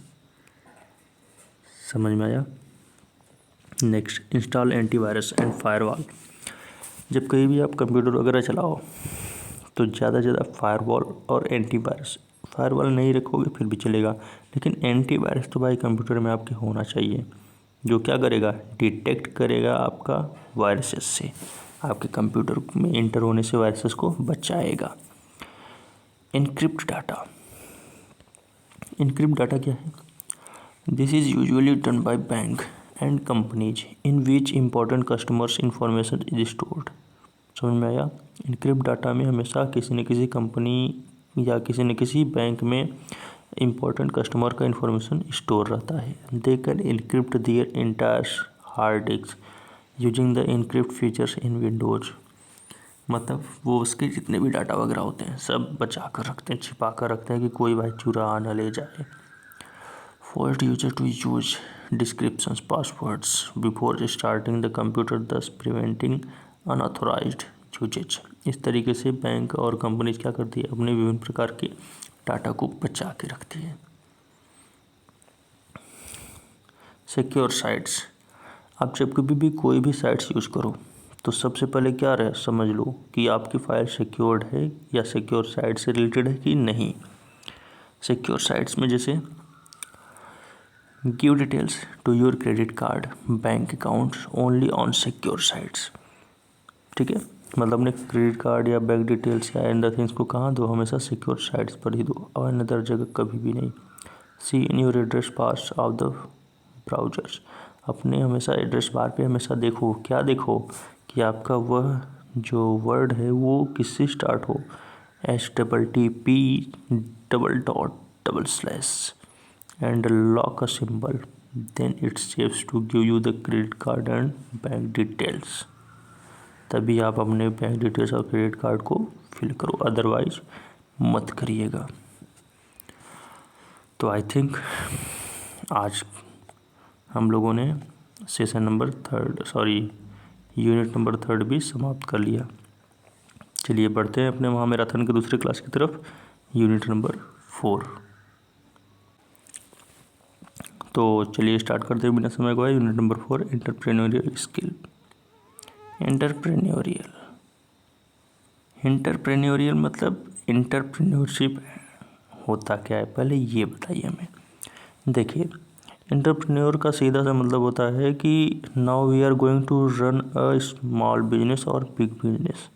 समझ में आया? Next, install antivirus and firewall. जब कहीं भी आप कंप्यूटर वगैरह चलाओ तो ज़्यादा से ज़्यादा फायरवॉल और एंटीवायरस, फायरवॉल नहीं रखोगे फिर भी चलेगा, लेकिन एंटीवायरस तो भाई कंप्यूटर में आपके होना चाहिए, जो क्या करेगा, डिटेक्ट करेगा आपका वायरसेस से, आपके कंप्यूटर में इंटर होने से वायरसेस को बचाएगा। Encrypt data. इनक्रिप्ट डाटा क्या है? This is usually done by bank and companies in which important customers information is stored. समझ में आया? इनक्रिप्ट डाटा में हमेशा किसी न किसी कंपनी या किसी न किसी बैंक में इम्पोर्टेंट कस्टमर का इंफॉर्मेशन स्टोर रहता है। They can encrypt their entire hard disk using the encrypt features in Windows. मतलब वो उसके जितने भी डाटा वगैरह होते हैं सब बचा कर रखते हैं, छिपा कर रखते हैं कि कोई भाई चुरा न ले जाए। Forced user to use descriptions passwords before starting the computer, thus preventing unauthorized usage. इस तरीके से बैंक और कंपनीज क्या करती है, अपने विभिन्न प्रकार के डाटा को बचा के रखती है। Secure sites. आप जब कभी भी कोई भी साइट्स यूज़ करो तो सबसे पहले क्या रहे, समझ लो कि आपकी फ़ाइल सिक्योर्ड है या सिक्योर साइट से रिलेटेड है कि नहीं। सिक्योर साइट्स में जैसे give details to your credit card bank accounts only on secure sites. ठीक है, मतलब अपने क्रेडिट कार्ड या बैंक डिटेल्स या अदर थिंग्स को कहाँ दो, हमेशा सिक्योर साइट्स पर ही दो और अनदर जगह कभी भी नहीं। See in your address bars of the browsers. अपने हमेशा एड्रेस बार पे हमेशा देखो, क्या देखो कि आपका वह जो वर्ड है वो किससे स्टार्ट हो, HTTP:// and lock a symbol, then it saves to give you the credit card and bank details। तभी आप अपने बैंक डिटेल्स और क्रेडिट कार्ड को फिल करो, अदरवाइज मत करिएगा। तो आई थिंक आज हम लोगों ने सेशन नंबर यूनिट नंबर 3 भी समाप्त कर लिया। चलिए बढ़ते हैं अपने महामैराथन के दूसरे क्लास की तरफ, यूनिट नंबर 4। तो चलिए स्टार्ट करते हैं बिना समय गवाए। Unit number 4, entrepreneurial skill. Entrepreneurial मतलब एंटरप्रेन्योरशिप होता क्या है, पहले ये बताइए हमें। देखिए, एंटरप्रेन्योर का सीधा सा मतलब होता है कि now we are going to run a small business और बिग बिजनेस।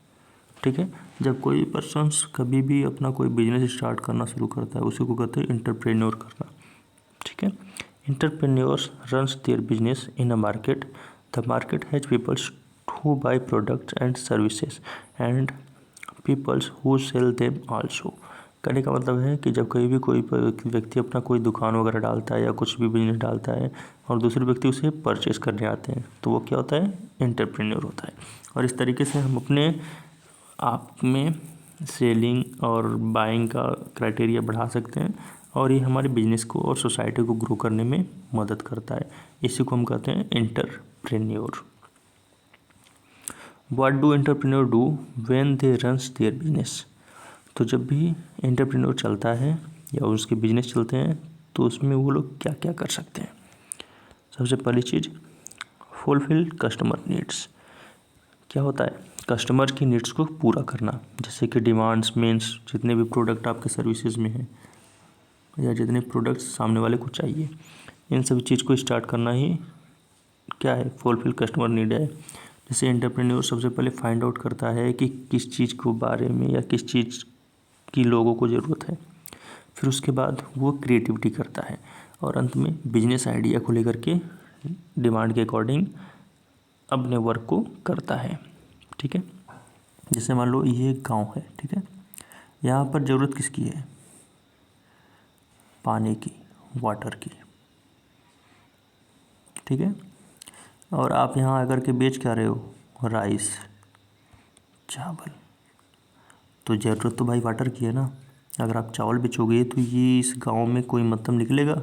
ठीक है, जब कोई पर्सन कभी भी अपना कोई बिजनेस स्टार्ट करना शुरू करता है उसी को कहते हैं एंटरप्रेन्योर करना। ठीक है, entrepreneurs runs their business in a market. The market has peoples who buy products and services and peoples who sell them also। कहने का मतलब है कि जब कहीं भी कोई व्यक्ति अपना कोई दुकान वगैरह डालता है या कुछ भी बिजनेस डालता है और दूसरे व्यक्ति उसे परचेस करने आते हैं तो वो क्या होता है, एंटरप्रेन्योर होता है। और इस तरीके से हम अपने आप में सेलिंग और बाइंग का क्राइटेरिया बढ़ा सकते हैं और ये हमारे बिजनेस को और सोसाइटी को ग्रो करने में मदद करता है। इसी को हम कहते हैं entrepreneur. What do entrepreneur do when they runs their business? तो जब भी एंटरप्रेन्योर चलता है या उसके बिजनेस चलते हैं तो उसमें वो लोग क्या क्या कर सकते हैं। सबसे पहली चीज़, फुलफिल कस्टमर नीड्स। क्या होता है, कस्टमर की नीड्स को पूरा करना, जैसे कि डिमांड्स मीन्स जितने भी प्रोडक्ट आपके सर्विसेज में हैं या जितने प्रोडक्ट्स सामने वाले को चाहिए, इन सभी चीज़ को स्टार्ट करना ही क्या है, फुलफिल कस्टमर नीड है। जैसे एंटरप्रेन्योर सबसे पहले फाइंड आउट करता है कि किस चीज़ के बारे में या किस चीज़ की लोगों को ज़रूरत है, फिर उसके बाद वो क्रिएटिविटी करता है और अंत में बिजनेस आइडिया को लेकर के डिमांड के अकॉर्डिंग अपने वर्क को करता है। ठीक है, जैसे मान लो ये एक गाँव है, ठीक है, यहाँ पर ज़रूरत किसकी है, पानी की, वाटर की। ठीक है, और आप यहाँ आकर के बेच क्या रहे हो, राइस, चावल। तो ज़रूरत तो भाई वाटर की है ना। अगर आप चावल बेचोगे तो ये इस गांव में कोई मतलब निकलेगा,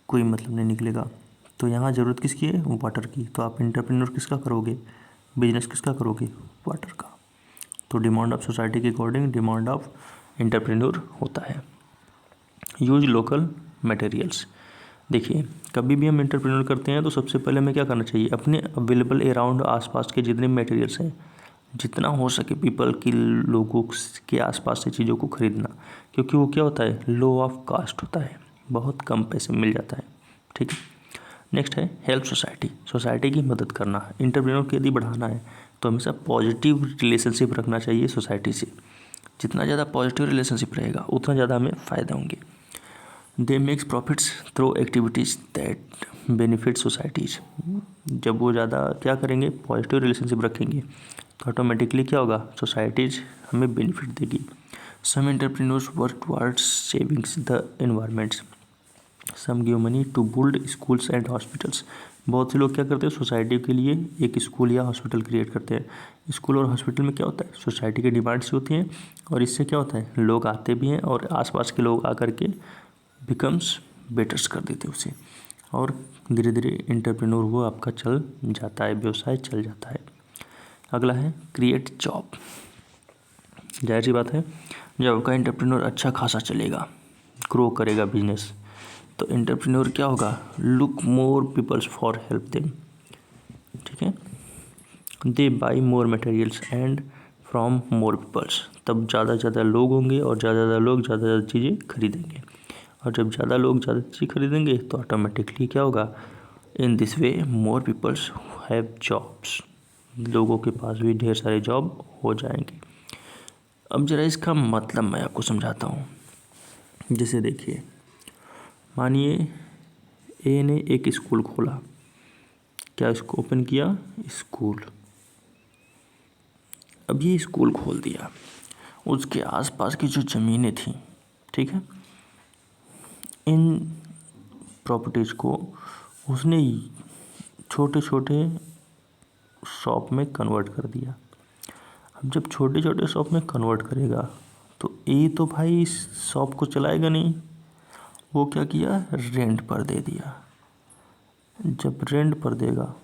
कोई मतलब नहीं निकलेगा। तो यहाँ ज़रूरत किसकी है, वाटर की। तो आप एंटरप्रेन्योर किसका करोगे, बिजनेस किसका करोगे, वाटर का। तो डिमांड ऑफ सोसाइटी के अकॉर्डिंग डिमांड ऑफ एंटरप्रेन्योर होता है। Use local materials. देखिए, कभी भी हम एंटरप्रेन्योर करते हैं तो सबसे पहले हमें क्या करना चाहिए, अपने अवेलेबल अराउंड आसपास के जितने मटेरियल्स हैं, जितना हो सके पीपल की, लोगों के आसपास से चीज़ों को खरीदना, क्योंकि वो क्या होता है, लो ऑफ कास्ट होता है, बहुत कम पैसे में मिल जाता है। ठीक है। नेक्स्ट है हेल्प सोसाइटी, सोसाइटी की मदद करना। एंटरप्रेन्योर को यदि बढ़ाना है तो हमेशा पॉजिटिव रिलेशनशिप रखना चाहिए सोसाइटी से। जितना ज़्यादा पॉजिटिव रिलेशनशिप रहेगा उतना ज़्यादा हमें फ़ायदा होंगे। दे makes profits through activities that benefit societies. जब वो ज़्यादा क्या करेंगे, पॉजिटिव रिलेशनशिप रखेंगे, तो ऑटोमेटिकली क्या होगा, सोसाइटीज़ हमें बेनिफिट देगी। Some entrepreneurs work towards savings the environments. Some give money to build schools and hospitals. बहुत से लोग क्या करते हैं, सोसाइटी के लिए एक स्कूल या हॉस्पिटल क्रिएट करते हैं। स्कूल और हॉस्पिटल में क्या होता है, सोसाइटी की डिमांड्स होती हैं, और इससे क्या होता है, लोग आते भी हैं और आसपास के लोग आकर के बिकम्स बेटर्स कर देते हैं उसे, और धीरे धीरे एंटरप्रेन्योर वो आपका चल जाता है, व्यवसाय चल जाता है। अगला है क्रिएट जॉब। जाहिर सी बात है, जब आपका एंटरप्रेन्योर अच्छा खासा चलेगा, ग्रो करेगा बिजनेस, तो एंटरप्रेन्योर क्या होगा, look more peoples for help them. ठीक है। They buy more materials and from more peoples. तब ज़्यादा से ज़्यादा लोग होंगे और ज़्यादा से ज़्यादा लोग ज़्यादा से ज़्यादा चीज़ें खरीदेंगे, और जब ज़्यादा लोग ज़्यादा चीज़ें खरीदेंगे तो ऑटोमेटिकली क्या होगा, in this way more peoples have jobs. लोगों के पास भी ढेर सारे जॉब हो जाएंगे। अब ज़रा इसका मतलब मैं आपको समझाता हूँ। जैसे देखिए, मानिए ए ने एक स्कूल खोला, क्या इसको ओपन किया, स्कूल। अब ये स्कूल खोल दिया, उसके आसपास की जो ज़मीनें थी, ठीक है, इन प्रॉपर्टीज़ को उसने छोटे छोटे शॉप में कन्वर्ट कर दिया। अब जब छोटे छोटे शॉप में कन्वर्ट करेगा तो ए तो भाई इस शॉप को चलाएगा नहीं, वो क्या किया, रेंट पर दे दिया। जब रेंट पर देगा,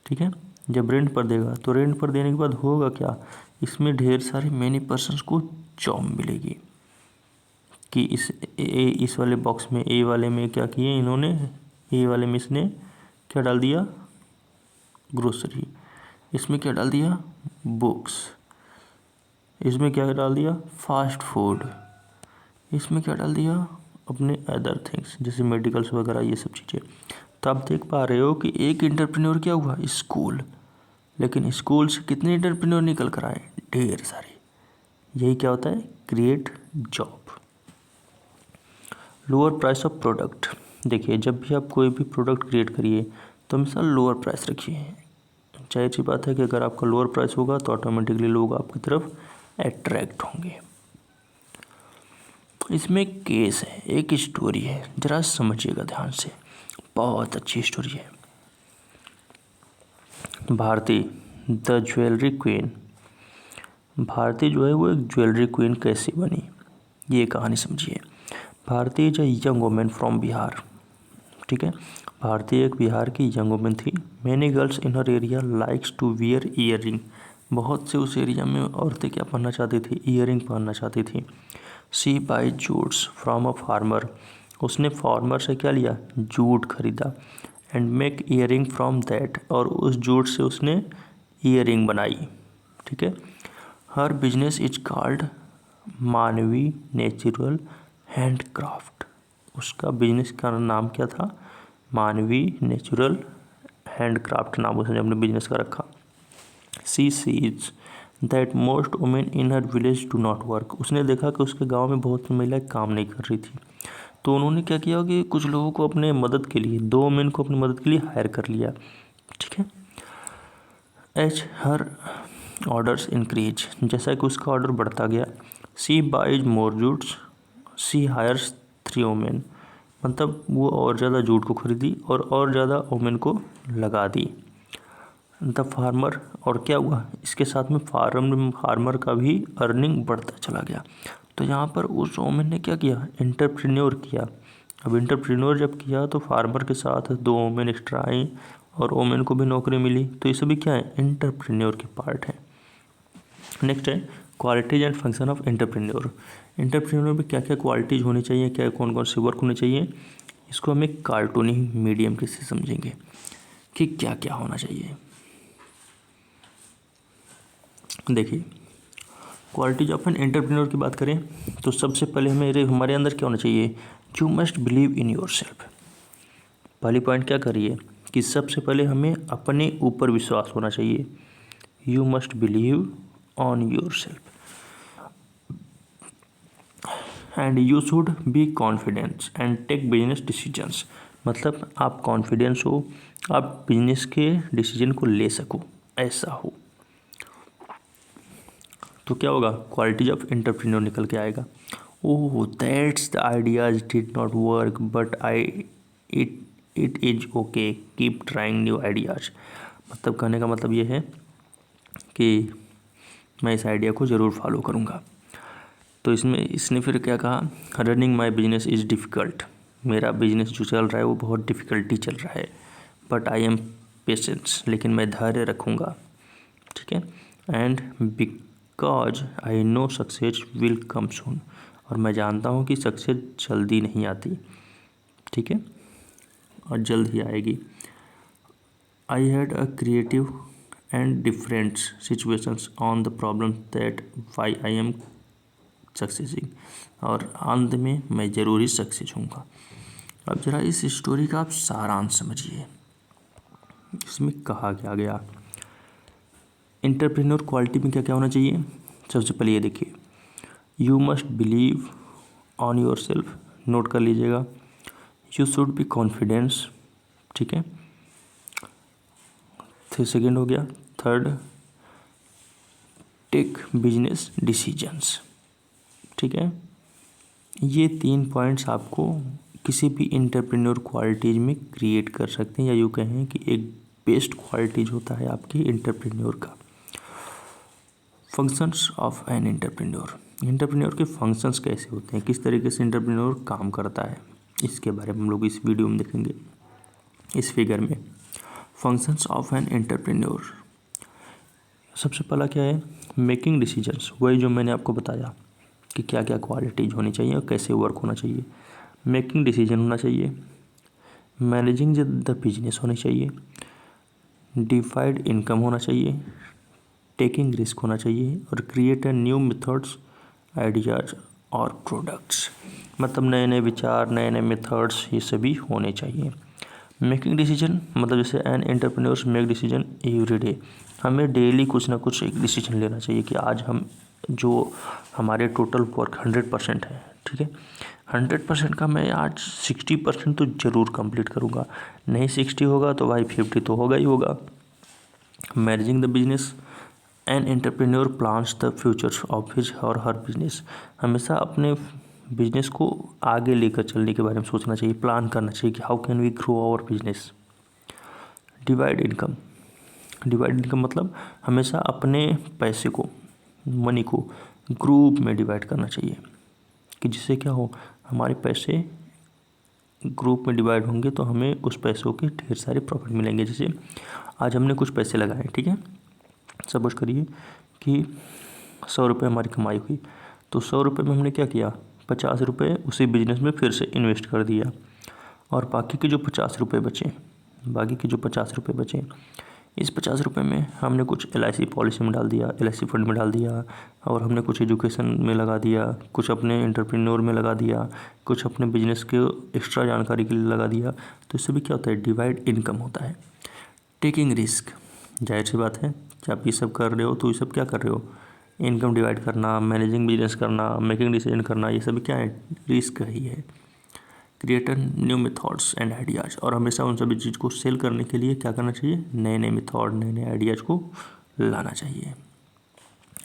ठीक है, जब रेंट पर देगा तो रेंट पर देने के बाद होगा क्या, इसमें ढेर सारे मैनी पर्सन्स को जॉब मिलेगी। कि इस वाले बॉक्स में, ए वाले में क्या किए इन्होंने, ए वाले में इसने क्या डाल दिया, ग्रोसरी। इसमें क्या डाल दिया, बुक्स। इसमें क्या डाल दिया, फास्ट फूड। इसमें क्या डाल दिया, अपने अदर थिंग्स जैसे मेडिकल्स वगैरह, ये सब चीज़ें। तो आप देख पा रहे हो कि एक एंटरप्रेन्योर क्या हुआ, स्कूल, लेकिन स्कूल से कितने एंटरप्रेन्योर निकल कर आए, ढेर सारे। यही क्या होता है, create job. Lower price of product. देखिए, जब भी आप कोई भी प्रोडक्ट क्रिएट करिए तो हमेशा लोअर प्राइस रखिए। जाहिर सी बात है कि अगर आपका लोअर प्राइस होगा तो ऑटोमेटिकली लोग आपकी तरफ अट्रैक्ट होंगे। इसमें एक केस है, एक स्टोरी है, जरा समझिएगा ध्यान से, बहुत अच्छी स्टोरी है। Bharti the jewellery queen. Bharti जो है वो एक ज्वेलरी क्वीन कैसे बनी, ये कहानी समझिए। Bharti is a young women from Bihar. ठीक है, भारती एक बिहार की यंग वुमेन थी। Many girls in her area likes to wear earring. बहुत से उस एरिया में औरतें क्या पहनना चाहती थी, ईयरिंग पहनना चाहती थी। She buys jutes from a farmer. उसने फार्मर से क्या लिया, जूट खरीदा। And make earring from that, और उस जूट से उसने ईयरिंग बनाई। ठीक है। Her business is called Manavi natural handcraft. उसका बिजनेस का नाम क्या था, मानवी नेचुरल हैंडक्राफ्ट नाम उसने अपने बिजनेस का रखा। She sees that most women in her village do not work. उसने देखा कि उसके गांव में बहुत सी महिलाएं काम नहीं कर रही थी, तो उन्होंने क्या किया कि कुछ लोगों को अपने मदद के लिए, 2 वुमेन को अपनी मदद के लिए हायर कर लिया। ठीक है। एज हर ऑर्डर्स इंक्रीज, जैसा कि उसका ऑर्डर बढ़ता गया। सी बाइज मोर जूट्स, सी हायर्स 3 वुमेन। मतलब वो और ज़्यादा जूट को खरीदी और ज़्यादा वुमेन को लगा दी। द फार्मर, और क्या हुआ इसके साथ में फार्मर का भी अर्निंग बढ़ता चला गया। तो यहाँ पर उस वुमेन ने क्या किया, एंटरप्रेन्योर किया। अब एंटरप्रेन्योर जब किया तो फार्मर के साथ 2 वुमेन एक्स्ट्रा आई और वुमेन को भी नौकरी मिली। तो ये सभी क्या है, एंटरप्रेन्योर के पार्ट है। नेक्स्ट है qualities and function of entrepreneur. Entrepreneur में क्या क्या क्वालिटीज़ होनी चाहिए, क्या कौन कौन से वर्क होने चाहिए, इसको हम एक कार्टूनी मीडियम के से समझेंगे कि क्या क्या होना चाहिए। देखिए, क्वालिटीज ऑफ एन एंटरप्रेन्योर की बात करें तो सबसे पहले हमारे अंदर क्या होना चाहिए, you must believe in your self. पहली पॉइंट क्या करिए कि सबसे पहले हमें अपने ऊपर विश्वास होना चाहिए। You must believe on your self and you should be confidence and take business decisions. मतलब आप कॉन्फिडेंस हो, आप बिजनेस के डिसीजन को ले सको, ऐसा हो तो क्या होगा, क्वालिटीज ऑफ एंटरप्रेन्योर निकल के आएगा। Oh that's the ideas did not work but it is okay, keep trying new ideas. मतलब कहने का मतलब ये है कि मैं इस आइडिया को ज़रूर फॉलो करूँगा। तो इसने फिर क्या कहा, running my business is difficult. मेरा बिजनेस जो चल रहा है वो बहुत डिफ़िकल्टी चल रहा है, बट आई एम पेशेंस, लेकिन मैं धैर्य रखूँगा, ठीक है। And because I know success will come soon, और मैं जानता हूँ कि सक्सेस जल्दी नहीं आती, ठीक है, और जल्द ही आएगी। I had a creative and different situations on the problem that why I am succeeding, और अंत में मैं ज़रूर ही सक्सेस होऊंगा। अब जरा इस स्टोरी का आप सारांश समझिए, इसमें कहा क्या गया। एंटरप्रेन्योर क्वालिटी में क्या क्या होना चाहिए, सबसे पहले ये देखिए, you must believe on your self, note कर लीजिएगा। यू शुड बी कॉन्फिडेंस, ठीक है, फिर सेकेंड हो गया। थर्ड, टेक बिजनेस डिसीजंस, ठीक है। ये 3 पॉइंट्स आपको किसी भी एंटरप्रेन्योर क्वालिटीज़ में क्रिएट कर सकते हैं, या यूँ कहें कि एक बेस्ट क्वालिटीज़ होता है आपकी एंटरप्रेन्योर का। Functions of an entrepreneur, entrepreneur के फंक्शंस कैसे होते हैं, किस तरीके से एंटरप्रेन्योर काम करता है, इसके बारे में हम लोग इस वीडियो में देखेंगे, इस फिगर में। फंक्शंस ऑफ एन एंटरप्रेन्योर, सबसे पहला क्या है, मेकिंग डिसीजंस, वही जो मैंने आपको बताया कि क्या क्या क्वालिटीज़ होनी चाहिए और कैसे वर्क होना चाहिए। मेकिंग डिसीजन होना चाहिए, मैनेजिंग द बिजनेस होनी चाहिए, डिफाइड इनकम होना चाहिए, टेकिंग रिस्क होना चाहिए, और create a new methods, ideas और प्रोडक्ट्स। मतलब नए नए विचार, नए नए मेथड्स, ये सभी होने चाहिए। मेकिंग डिसीजन मतलब जैसे an entrepreneurs make decision every day, हमें डेली कुछ ना कुछ एक डिसीजन लेना चाहिए कि आज हम जो हमारे टोटल वर्क 100% है, ठीक है, 100% का मैं आज 60% तो ज़रूर कंप्लीट करूँगा, नहीं 60 होगा तो भाई 50 तो होगा ही होगा। Managing the business, an entrepreneur plans the future of his और हर बिजनेस, हमेशा अपने बिजनेस को आगे लेकर चलने के बारे में सोचना चाहिए, प्लान करना चाहिए कि how can we grow our business. Divide income, divide income मतलब हमेशा अपने पैसे को, मनी को ग्रुप में डिवाइड करना चाहिए कि जिससे क्या हो, हमारे पैसे ग्रुप में डिवाइड होंगे तो हमें उस पैसों के ढेर सारे प्रॉफिट मिलेंगे। जैसे आज हमने कुछ पैसे लगाए, ठीक है, सपोज करिए कि 100 रुपये हमारी कमाई हुई, तो 100 रुपये में हमने क्या किया, 50 रुपये उसी बिजनेस में फिर से इन्वेस्ट कर दिया, और बाकी के जो 50 रुपये बचे, इस 50 रुपये में हमने कुछ LIC पॉलिसी में डाल दिया, LIC फंड में डाल दिया, और हमने कुछ एजुकेशन में लगा दिया, कुछ अपने एंटरप्रेन्योर में लगा दिया, कुछ अपने बिजनेस के एक्स्ट्रा जानकारी के लिए लगा दिया। तो इससे भी क्या होता है, डिवाइड इनकम होता है। टेकिंग रिस्क, जाहिर सी बात है कि आप ये सब कर रहे हो तो ये सब क्या कर रहे हो, इनकम डिवाइड करना, मैनेजिंग बिजनेस करना, मेकिंग डिसीजन करना, ये सब क्या है, रिस्क ही है। Create new methods and ideas, और हमेशा उन सभी चीज़ को सेल करने के लिए क्या करना चाहिए, नए नए मेथड, नए नए आइडियाज़ को लाना चाहिए।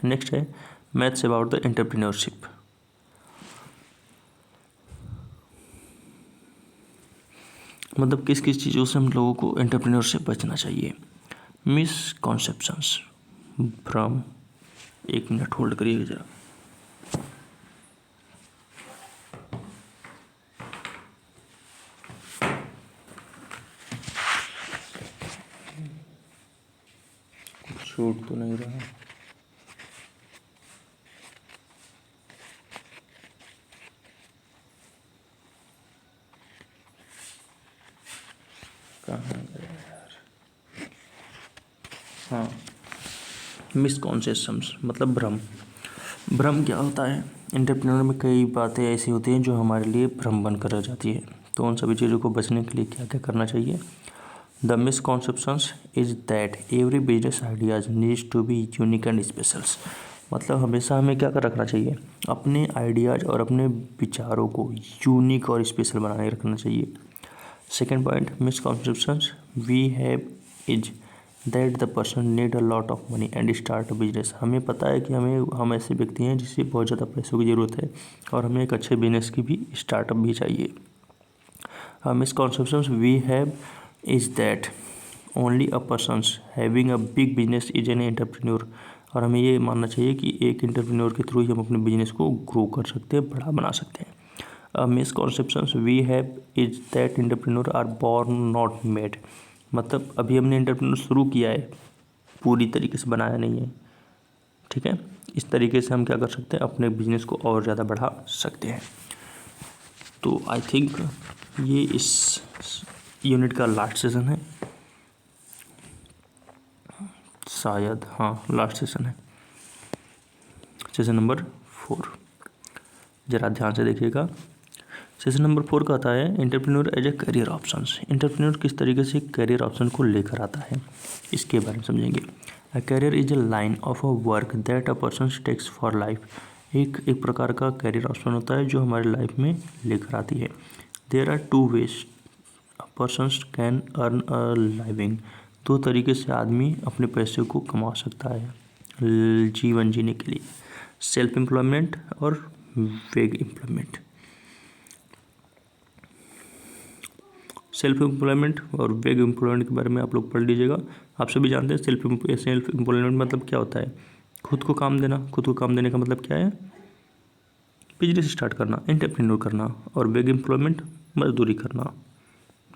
नेक्स्ट है मैथ्स अबाउट द एंटरप्रेन्योरशिप। मतलब किस किस चीज़ों से हम लोगों को एंटरप्रेन्योर से बचना चाहिए। मिसकॉन्सेप्शंस, भ्रम। 1 मिनट होल्ड करिएगा जरा। छूट तो नहीं रहा। कहाँ गया यार। हाँ, मिसकॉन्सेप्शंस मतलब भ्रम। भ्रम क्या होता है? एंटरप्रेन्योर में कई बातें ऐसी होती हैं जो हमारे लिए भ्रम बनकर रह जाती है। तो उन सभी चीज़ों को बचने के लिए क्या क्या करना चाहिए? The misconceptions is that every business ideas needs to be unique and specials. मतलब हमेशा हमें क्या कर रखना चाहिए? अपने आइडियाज़ और अपने विचारों को यूनिक और स्पेशल बनाए रखना चाहिए। Second point, misconceptions we have is that the person need a lot of money and start a business. हमें पता है कि हम ऐसे व्यक्ति हैं जिसे बहुत ज़्यादा पैसों की ज़रूरत है और हमें एक अच्छे बिजनेस की भी स्टार्टअप भी चाहिए। Misconceptions we have is that only a persons having a big business is an entrepreneur. और हमें ये मानना चाहिए कि एक एंटरप्रेन्योर के थ्रू ही हम अपने बिजनेस को ग्रो कर सकते हैं, बड़ा बना सकते हैं। Misconceptions we have is that entrepreneur are born not made. मतलब अभी हमने एंटरप्रेन्योर शुरू किया है, पूरी तरीके से बनाया नहीं है। ठीक है, इस तरीके से हम क्या कर सकते हैं? अपने बिजनेस को और ज़्यादा बढ़ा सकते हैं। तो आई थिंक ये इस यूनिट का लास्ट सेशन है शायद। हाँ, लास्ट सेशन है, सेशन नंबर 4। ज़रा ध्यान से देखिएगा। सेशन नंबर 4 का आता है entrepreneur as a career options. Entrepreneur किस तरीके से करियर ऑप्शन को लेकर आता है, इसके बारे में समझेंगे। A career is a line of a work that a person takes for life. एक प्रकार का करियर ऑप्शन होता है जो हमारे लाइफ में लेकर आती है। There are 2 ways a person can earn a living. 2 तरीके से आदमी अपने पैसे को कमा सकता है जीवन जीने के लिए, सेल्फ एम्प्लॉयमेंट और वेग एम्प्लॉयमेंट। सेल्फ एम्प्लॉयमेंट और वेग एम्प्लॉयमेंट के बारे में आप लोग पढ़ लीजिएगा। आप सभी जानते हैं सेल्फ एम्प्लॉयमेंट मतलब क्या होता है? खुद को काम देना। खुद को काम देने का मतलब क्या है? बिजनेस स्टार्ट करना, एंटरप्रेन्योर करना। और वेग एम्प्लॉयमेंट मजदूरी करना,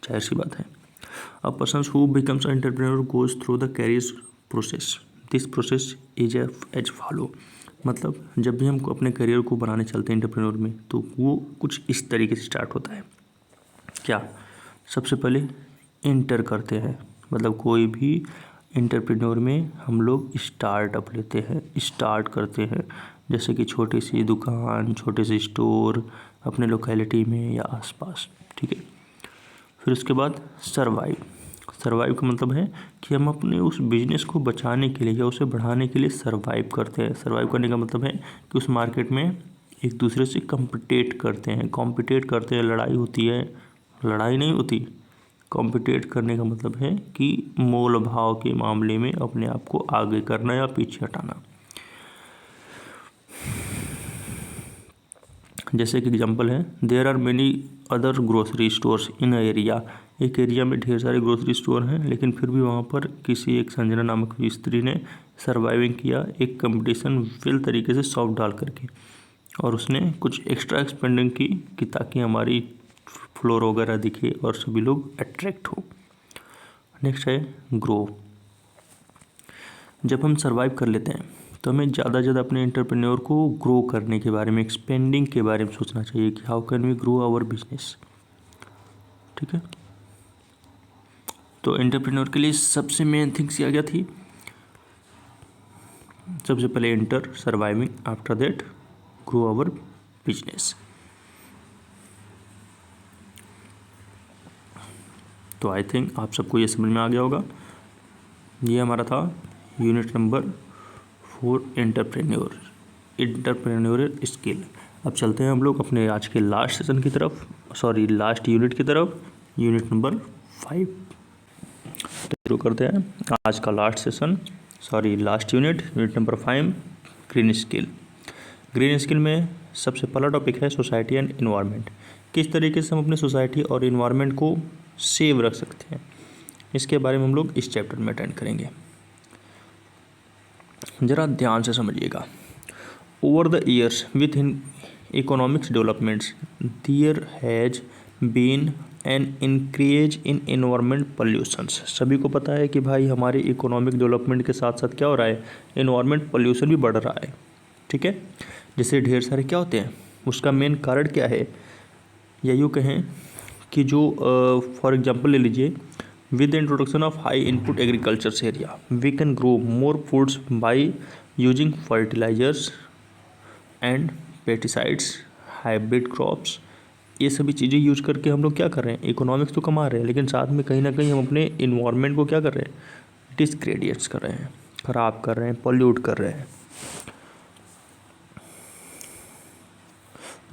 जाहिर सी बात है। A person who becomes entrepreneur goes through the career process. This process is as follow. मतलब जब भी हमको अपने करियर को बनाने चलते हैं एंटरप्रेन्योर में, तो वो कुछ इस तरीके से स्टार्ट होता है। क्या? सबसे पहले एंटर करते हैं, मतलब कोई भी एंटरप्रेन्योर में हम लोग स्टार्टअप लेते हैं, स्टार्ट करते हैं। जैसे कि छोटी सी दुकान, छोटे से स्टोर अपने लोकेलिटी में या आसपास। ठीक है, फिर उसके बाद सर्वाइव। सर्वाइव का मतलब है कि हम अपने उस बिजनेस को बचाने के लिए या उसे बढ़ाने के लिए सर्वाइव करते हैं। सर्वाइव करने का मतलब है कि उस मार्केट में एक दूसरे से कॉम्पिटेट करते हैं। कॉम्पिटेट करते हैं, लड़ाई होती है, लड़ाई नहीं होती। कॉम्पिटेट करने का मतलब है कि मोल भाव के मामले में अपने आप को आगे करना या पीछे हटाना। जैसे कि एग्जांपल है, there are many other grocery stores in area. एक एरिया में ढेर सारे ग्रोसरी स्टोर हैं, लेकिन फिर भी वहाँ पर किसी एक संजना नामक स्त्री ने सर्वाइविंग किया एक कंपटीशन वेल तरीके से शॉप डाल करके, और उसने कुछ एक्स्ट्रा एक्सपेंडिंग की ताकि हमारी फ्लोर वगैरह दिखे और सभी लोग अट्रैक्ट हो। नेक्स्ट है ग्रो। जब हम सर्वाइव कर लेते हैं तो हमें ज़्यादा से ज़्यादा अपने एंटरप्रेन्योर को ग्रो करने के बारे में, एक्सपेंडिंग के बारे में सोचना चाहिए कि how can we grow our business. ठीक है, तो एंटरप्रेन्योर के लिए सबसे मेन थिंग्स क्या क्या थी? सबसे पहले enter, surviving, after that grow our business. तो आई थिंक आप सबको ये समझ में आ गया होगा। ये हमारा था यूनिट नंबर 4, एंटरप्रेन्योरियल स्किल। अब चलते हैं हम लोग अपने आज के लास्ट सेशन की तरफ, सॉरी लास्ट यूनिट की तरफ, यूनिट नंबर 5। शुरू करते हैं आज का last session, sorry last unit, unit number 5, green skill. Green skill में सबसे पहला टॉपिक है सोसाइटी एंड इन्वायरमेंट। किस तरीके से हम अपने सोसाइटी और इन्वायरमेंट को सेव रख सकते हैं। इसके बारे में हम लोग इस चैप्टर में अटेंड करेंगे। ज़रा ध्यान से समझिएगा। Over the years with in economics developments there has been an increase in environment pollutions. सभी को पता है कि भाई हमारे इकोनॉमिक डेवलपमेंट के साथ साथ क्या हो रहा है, एनवायरमेंट पोल्यूशन भी बढ़ रहा है। ठीक है, जैसे ढेर सारे क्या होते हैं, उसका मेन कारण क्या है, या यूँ कहें कि जो फॉर एग्जांपल ले लीजिए, with the introduction of high input agriculture area we can grow more foods by using fertilizers and pesticides, hybrid crops. ये सभी चीज़ें यूज करके हम लोग क्या कर रहे हैं, इकोनॉमिक्स तो कमा रहे हैं, लेकिन साथ में कहीं ना कहीं हम अपने इन्वायरमेंट को क्या कर रहे हैं, डिसग्रेडिएट्स कर रहे हैं, ख़राब कर रहे हैं, पॉल्यूट कर रहे हैं,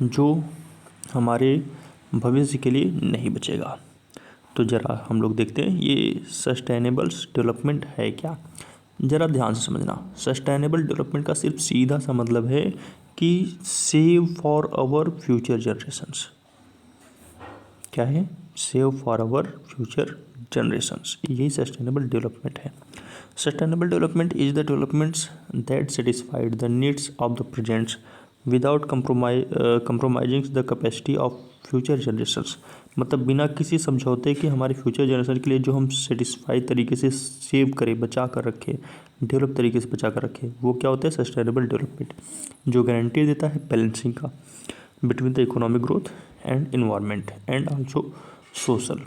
जो हमारे भविष्य के लिए नहीं बचेगा। तो ज़रा हम लोग देखते हैं ये सस्टेनेबल्स डेवलपमेंट है क्या। ज़रा ध्यान से समझना, सस्टेनेबल डेवलपमेंट का सिर्फ सीधा सा मतलब है कि save for our future generations. क्या है, save for our future generations, यही सस्टेनेबल डेवलपमेंट है। Sustainable development is the developments that satisfied the needs of the presents without compromising the capacity of future generations. मतलब बिना किसी समझौते के हमारे फ्यूचर जनरेशन के लिए जो हम सेटिस्फाई तरीके से सेव करें, बचा कर रखें, डेवलप तरीके से बचा कर रखें, वो क्या होता है, सस्टेनेबल डेवलपमेंट, जो गारंटी देता है बैलेंसिंग का between the economic growth and environment and also social.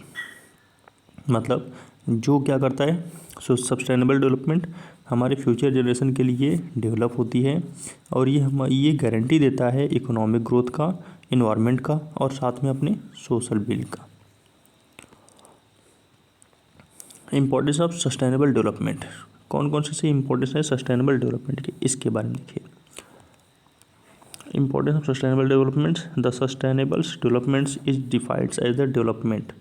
मतलब जो क्या करता है, सस्टेनेबल डेवलपमेंट हमारे फ्यूचर जनरेशन के लिए डेवलप होती है, और ये गारंटी देता है इकोनॉमिक ग्रोथ का, इन्वायरमेंट का, और साथ में अपने सोशल बिल का। इम्पोर्टेंस ऑफ सस्टेनेबल डेवलपमेंट, कौन कौन से इम्पोर्टेंस है सस्टेनेबल डेवलपमेंट के, इसके बारे में देखिए। Importance of sustainable development, the sustainables developments is defined as the development.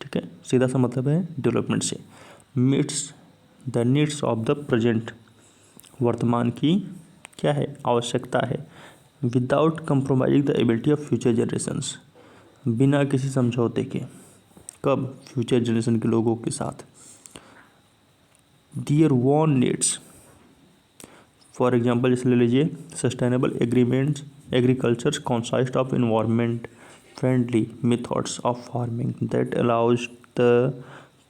ठीक है, सीधा सा मतलब है डेवलपमेंट से, meets the needs of the present, वर्तमान की क्या है, आवश्यकता है, without compromising the ability of future generations, बिना किसी समझौते के, कब, फ्यूचर जनरेशन के लोगों के साथ, their own needs. For example जैसे ले लीजिए, sustainable agreements agriculture consist of environment friendly methods of farming that allows the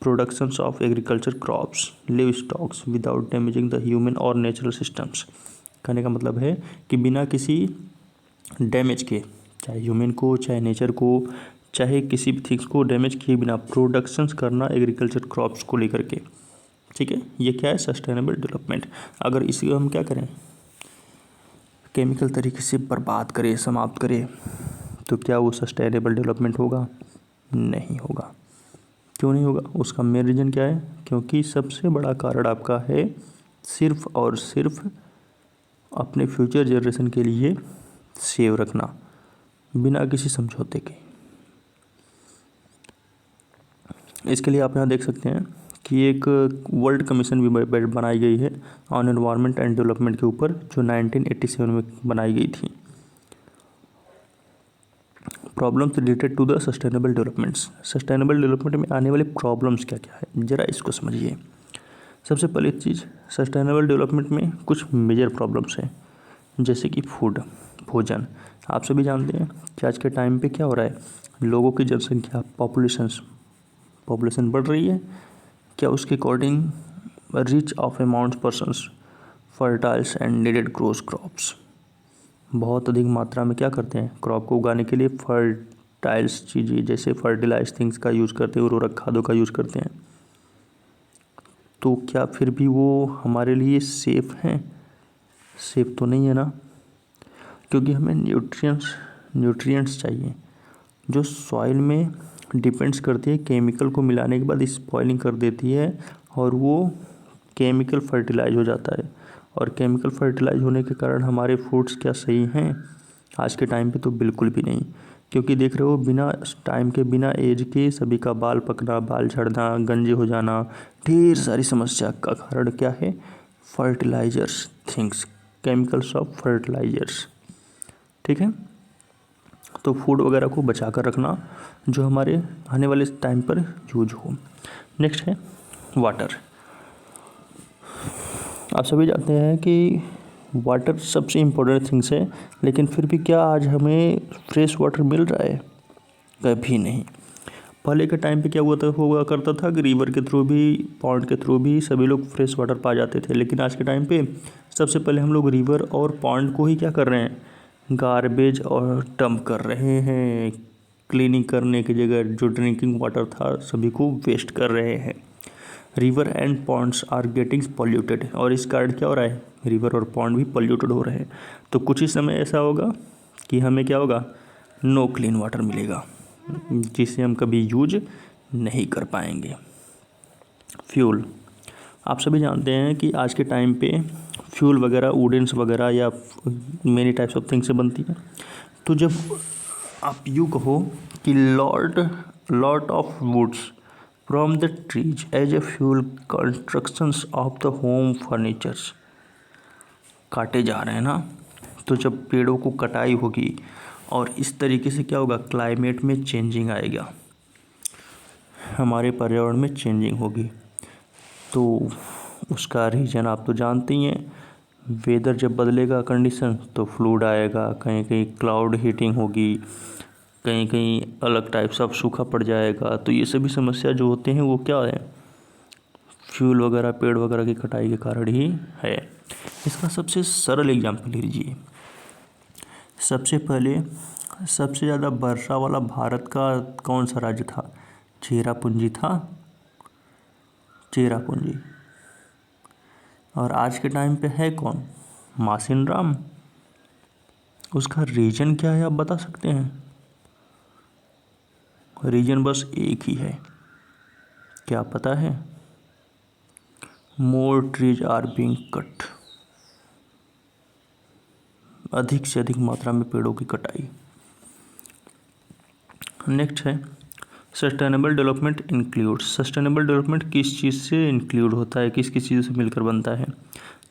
productions of agriculture crops livestocks without damaging the human और नेचुरल सिस्टम्स। कहने का मतलब है कि बिना किसी डैमेज के, चाहे ह्यूमन को, चाहे नेचर को, चाहे किसी भी थिंग्स को डैमेज किए बिना प्रोडक्शंस करना एग्रीकल्चर क्रॉप्स को लेकर के। ठीक है, ये क्या है, सस्टेनेबल डेवलपमेंट। अगर इसी को हम क्या करें, केमिकल तरीके से बर्बाद करें, समाप्त करें, तो क्या वो सस्टेनेबल डेवलपमेंट होगा, नहीं होगा। क्यों नहीं होगा, उसका मेन रीज़न क्या है, क्योंकि सबसे बड़ा कारण आपका है सिर्फ और सिर्फ अपने फ्यूचर जनरेशन के लिए सेव रखना, बिना किसी समझौते के। इसके लिए आप यहाँ देख सकते हैं कि एक वर्ल्ड कमीशन भी बनाई गई है ऑन एनवायरनमेंट एंड डेवलपमेंट के ऊपर, जो 1987 में बनाई गई थी। Problems related to the sustainable developments, sustainable development में आने वाले प्रॉब्लम्स क्या क्या है, ज़रा इसको समझिए। सबसे पहली चीज़, सस्टेनेबल डेवलपमेंट में कुछ मेजर प्रॉब्लम्स हैं, जैसे कि फूड, भोजन। आप सभी जानते हैं कि आज के टाइम पे क्या हो रहा है, लोगों की जनसंख्या, पॉपुलेशन बढ़ रही है, क्या उसके according rich of amount persons fertiles and needed grows crops. बहुत अधिक मात्रा में क्या करते हैं, क्रॉप को उगाने के लिए फर्टाइल्स चीज़ें जैसे फर्टिलाइज थिंग्स का यूज़ करते हैं, उर्वरक खादों का यूज़ करते हैं। तो क्या फिर भी वो हमारे लिए सेफ़ हैं, सेफ़ तो नहीं है ना, क्योंकि हमें न्यूट्रिएंट्स चाहिए, जो सॉइल में डिपेंड्स करती है, केमिकल को मिलाने के बाद स्पॉइलिंग कर देती है, और वो केमिकल फर्टिलाइज हो जाता है, और केमिकल फर्टिलाइज होने के कारण हमारे फूड्स क्या सही हैं आज के टाइम पे, तो बिल्कुल भी नहीं। क्योंकि देख रहे हो, बिना टाइम के, बिना एज के सभी का बाल पकना, बाल झड़ना, गंजे हो जाना, ढेर सारी समस्या का कारण क्या है, fertilizers things, chemicals of fertilizers. ठीक है, तो फूड वगैरह को बचा कर रखना जो हमारे आने वाले टाइम पर यूज हो। नेक्स्ट है वाटर। आप सभी जानते हैं कि वाटर सबसे इम्पोर्टेंट थिंग्स है, लेकिन फिर भी क्या आज हमें फ्रेश वाटर मिल रहा है? कभी नहीं। पहले के टाइम पे क्या हुआ करता था कि रिवर के थ्रू भी, पॉन्ड के थ्रू भी सभी लोग फ्रेश वाटर पा जाते थे, लेकिन आज के टाइम पे सबसे पहले हम लोग रिवर और पॉन्ड को ही क्या कर रहे हैं, गार्बेज और डंप कर रहे हैं। क्लीनिंग करने की जगह जो ड्रिंकिंग वाटर था सभी को वेस्ट कर रहे हैं। River and ponds are getting polluted, और इस कारण क्या हो रहा है, रिवर और पॉन्ड भी पॉल्यूटेड हो रहे हैं। तो कुछ ही समय ऐसा होगा कि हमें क्या होगा, नो क्लीन वाटर मिलेगा, जिसे हम कभी यूज नहीं कर पाएंगे। फ्यूल। आप सभी जानते हैं कि आज के टाइम पे फ्यूल वगैरह वुडेन्स वगैरह या मेनी टाइप्स ऑफ थिंग्स से बनती है। तो जब आप यूँ कहो कि lot of woods from the trees as a fuel constructions of the home furnitures काटे जा रहे हैं ना, तो जब पेड़ों को कटाई होगी और इस तरीके से क्या होगा, क्लाइमेट में चेंजिंग आएगा, हमारे पर्यावरण में चेंजिंग होगी। तो उसका रीज़न आप तो जानते ही हैं, वेदर जब बदलेगा कंडीशन तो फ्लूड आएगा, कहीं कहीं क्लाउड हीटिंग होगी, कहीं कहीं अलग टाइप से सूखा पड़ जाएगा। तो ये सभी समस्या जो होते हैं वो क्या है, फ्यूल वगैरह पेड़ वगैरह की कटाई के कारण ही है। इसका सबसे सरल एग्जाम्पल लीजिए। सबसे पहले सबसे ज़्यादा वर्षा वाला भारत का कौन सा राज्य था, चेरापूंजी था, चेरापूंजी। और आज के टाइम पे है कौन, मासिनराम। उसका रीजन क्या है आप बता सकते हैं? रीजन बस एक ही है, क्या पता है? More trees are being cut, अधिक से अधिक मात्रा में पेड़ों की कटाई। नेक्स्ट है sustainable development includes. Sustainable development किस चीज़ से इंक्लूड होता है, किस किस चीज़ से मिलकर बनता है?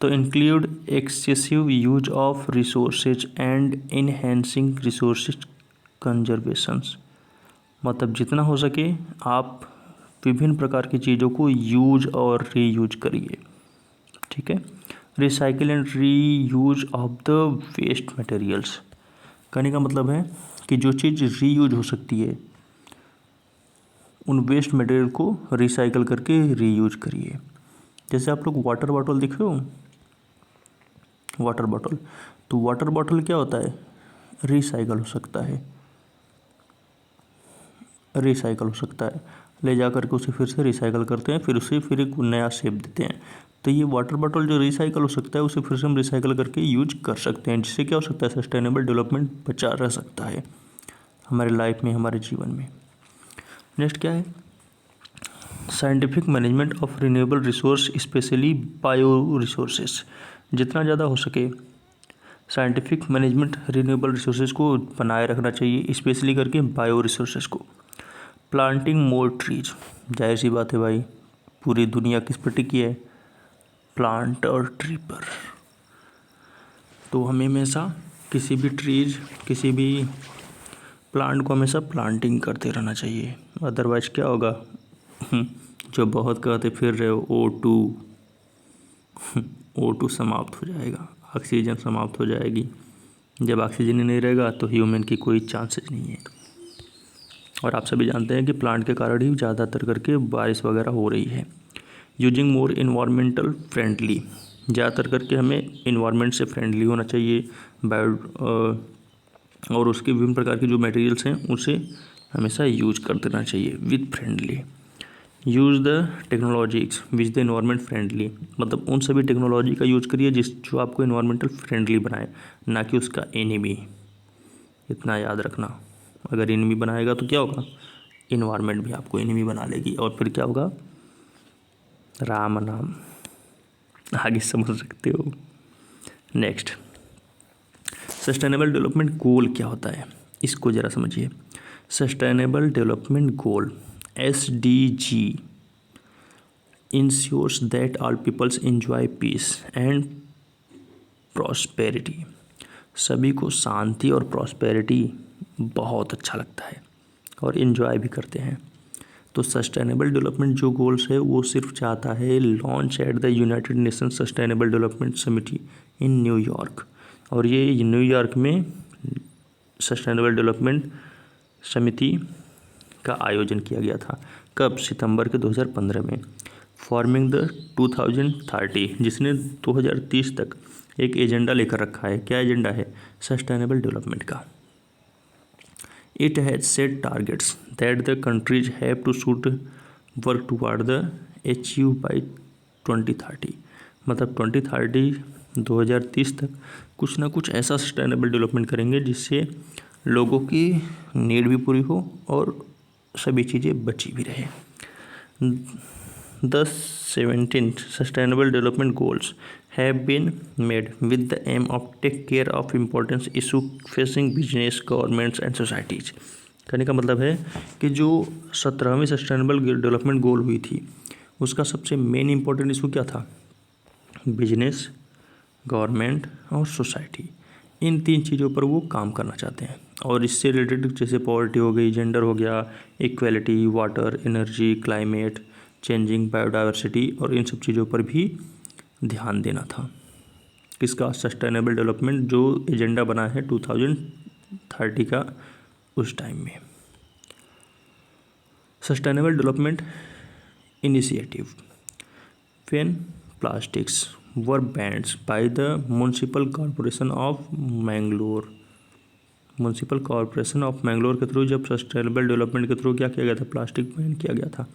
तो include excessive use of resources and enhancing resources conservations. मतलब जितना हो सके आप विभिन्न प्रकार की चीज़ों को यूज और रीयूज करिए, ठीक है। Recycle and reuse of the waste materials. कहने का मतलब है कि जो चीज़ रीयूज हो सकती है उन वेस्ट मटेरियल को रिसाइकिल करके रीयूज करिए। जैसे आप लोग वाटर बॉटल देखे हो, वाटर बॉटल, तो वाटर बॉटल क्या होता है, रिसाइकिल हो सकता है, रिसाइकिल हो सकता है। ले जा करके उसे फिर से रिसाइकिल करते हैं, फिर उसे फिर एक नया शेप देते हैं। तो ये वाटर बॉटल जो रिसाइकिल हो सकता है उसे फिर से हम रिसाइकिल करके यूज कर सकते हैं, जिससे क्या हो सकता है, सस्टेनेबल डेवलपमेंट बचा रह सकता है हमारे लाइफ में, हमारे जीवन में। नेक्स्ट क्या है, scientific management of renewable resource specially bio resources. जितना ज़्यादा हो सके साइंटिफिक मैनेजमेंट रिन्यूएबल रिसोर्सेज को बनाए रखना चाहिए, स्पेशली करके बायो रिसोर्सेज को। प्लांटिंग मोर ट्रीज, जाहिर सी बात है भाई, पूरी दुनिया किस पर टिकी है, प्लांट और ट्री पर। तो हमें हमेशा किसी भी ट्रीज, किसी भी प्लांट को हमेशा प्लांटिंग करते रहना चाहिए, अदरवाइज क्या होगा जो बहुत कहते फिर रहे हो O2 समाप्त हो जाएगा, ऑक्सीजन समाप्त हो जाएगी। जब ऑक्सीजन ही नहीं रहेगा तो ह्यूमन की कोई चांसेस नहीं है। और आप सभी जानते हैं कि प्लांट के कारण ही ज़्यादातर करके बारिश वगैरह हो रही है। यूजिंग मोर इन्वायरमेंटल फ्रेंडली, ज़्यादातर करके हमें इन्वायरमेंट से फ्रेंडली होना चाहिए। और उसके विभिन्न प्रकार के जो मटेरियल्स हैं उसे हमेशा यूज कर देना चाहिए with friendly. Use the technologies which the environment friendly, मतलब उन सभी टेक्नोलॉजी का यूज करिए जो आपको इन्वायरमेंटल फ्रेंडली बनाए, ना कि उसका एनिमी। इतना याद रखना, अगर एनिमी बनाएगा तो क्या होगा, इन्वायरमेंट भी आपको एनिमी बना लेगी, और फिर क्या होगा, राम नाम। आगे समझ सकते हो। नेक्स्ट, सस्टेनेबल डेवलपमेंट गोल क्या होता है, इसको ज़रा समझिए। Sustainable development goal SDG ensures that all peoples enjoy peace and prosperity। सभी को शांति और प्रॉस्पेरिटी बहुत अच्छा लगता है और इन्जॉय भी करते हैं। तो सस्टेनेबल डेवलपमेंट जो गोल्स है वो सिर्फ चाहता है launch at the United nation sustainable development समिति इन न्यूयॉर्क, और ये न्यूयॉर्क में सस्टेनेबल डेवलपमेंट समिति का आयोजन किया गया था। कब? सितंबर के 2015 में। फॉर्मिंग द 2030, जिसने 2030 तक एक एजेंडा लेकर रखा है। क्या एजेंडा है? सस्टेनेबल डेवलपमेंट का। It has set targets that the countries have to should work toward the achieve by 2030, मतलब 2030 तक कुछ ना कुछ ऐसा सस्टेनेबल डेवलपमेंट करेंगे जिससे लोगों की नीड भी पूरी हो और सभी चीज़ें बची भी रहे। The 17 Sustainable Development Goals have been made with the aim of take care of important issue facing business, governments and societies। कहने का मतलब है कि जो 17वीं सस्टेनेबल डेवलपमेंट गोल हुई थी उसका सबसे मेन इंपॉर्टेंट इशू क्या था? बिजनेस, गवर्नमेंट और सोसाइटी, इन 3 चीज़ों पर वो काम करना चाहते हैं। और इससे रिलेटेड जैसे पॉवर्टी हो गई, जेंडर हो गया, equality, water, energy, climate changing, biodiversity और इन सब चीज़ों पर भी ध्यान देना था। किसका? सस्टेनेबल डेवलपमेंट जो एजेंडा बना है 2030 का उस टाइम में। Sustainable development initiative when plastics were band by the municipal corporation of Mangalore. Municipal corporation of Mangalore के थ्रू जब सस्टेनेबल डेवलपमेंट के थ्रू क्या किया गया था? प्लास्टिक बैन किया गया था।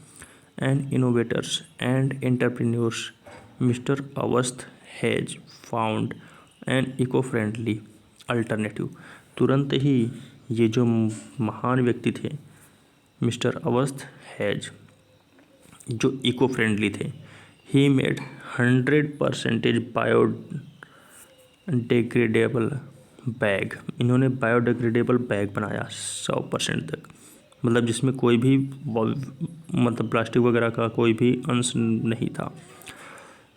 And innovators and entrepreneurs, Mr. Avasth has found an eco-friendly alternative। तुरंत ही ये जो महान व्यक्ति थे मिस्टर अवस्थ हैज, जो इको फ्रेंडली थे, ही मेड 100% बायोडिग्रेडेबल बैग। इन्होंने बायोडिग्रेडेबल बैग बनाया 100% तक, मतलब जिसमें कोई भी मतलब प्लास्टिक वगैरह का कोई भी अंश नहीं था।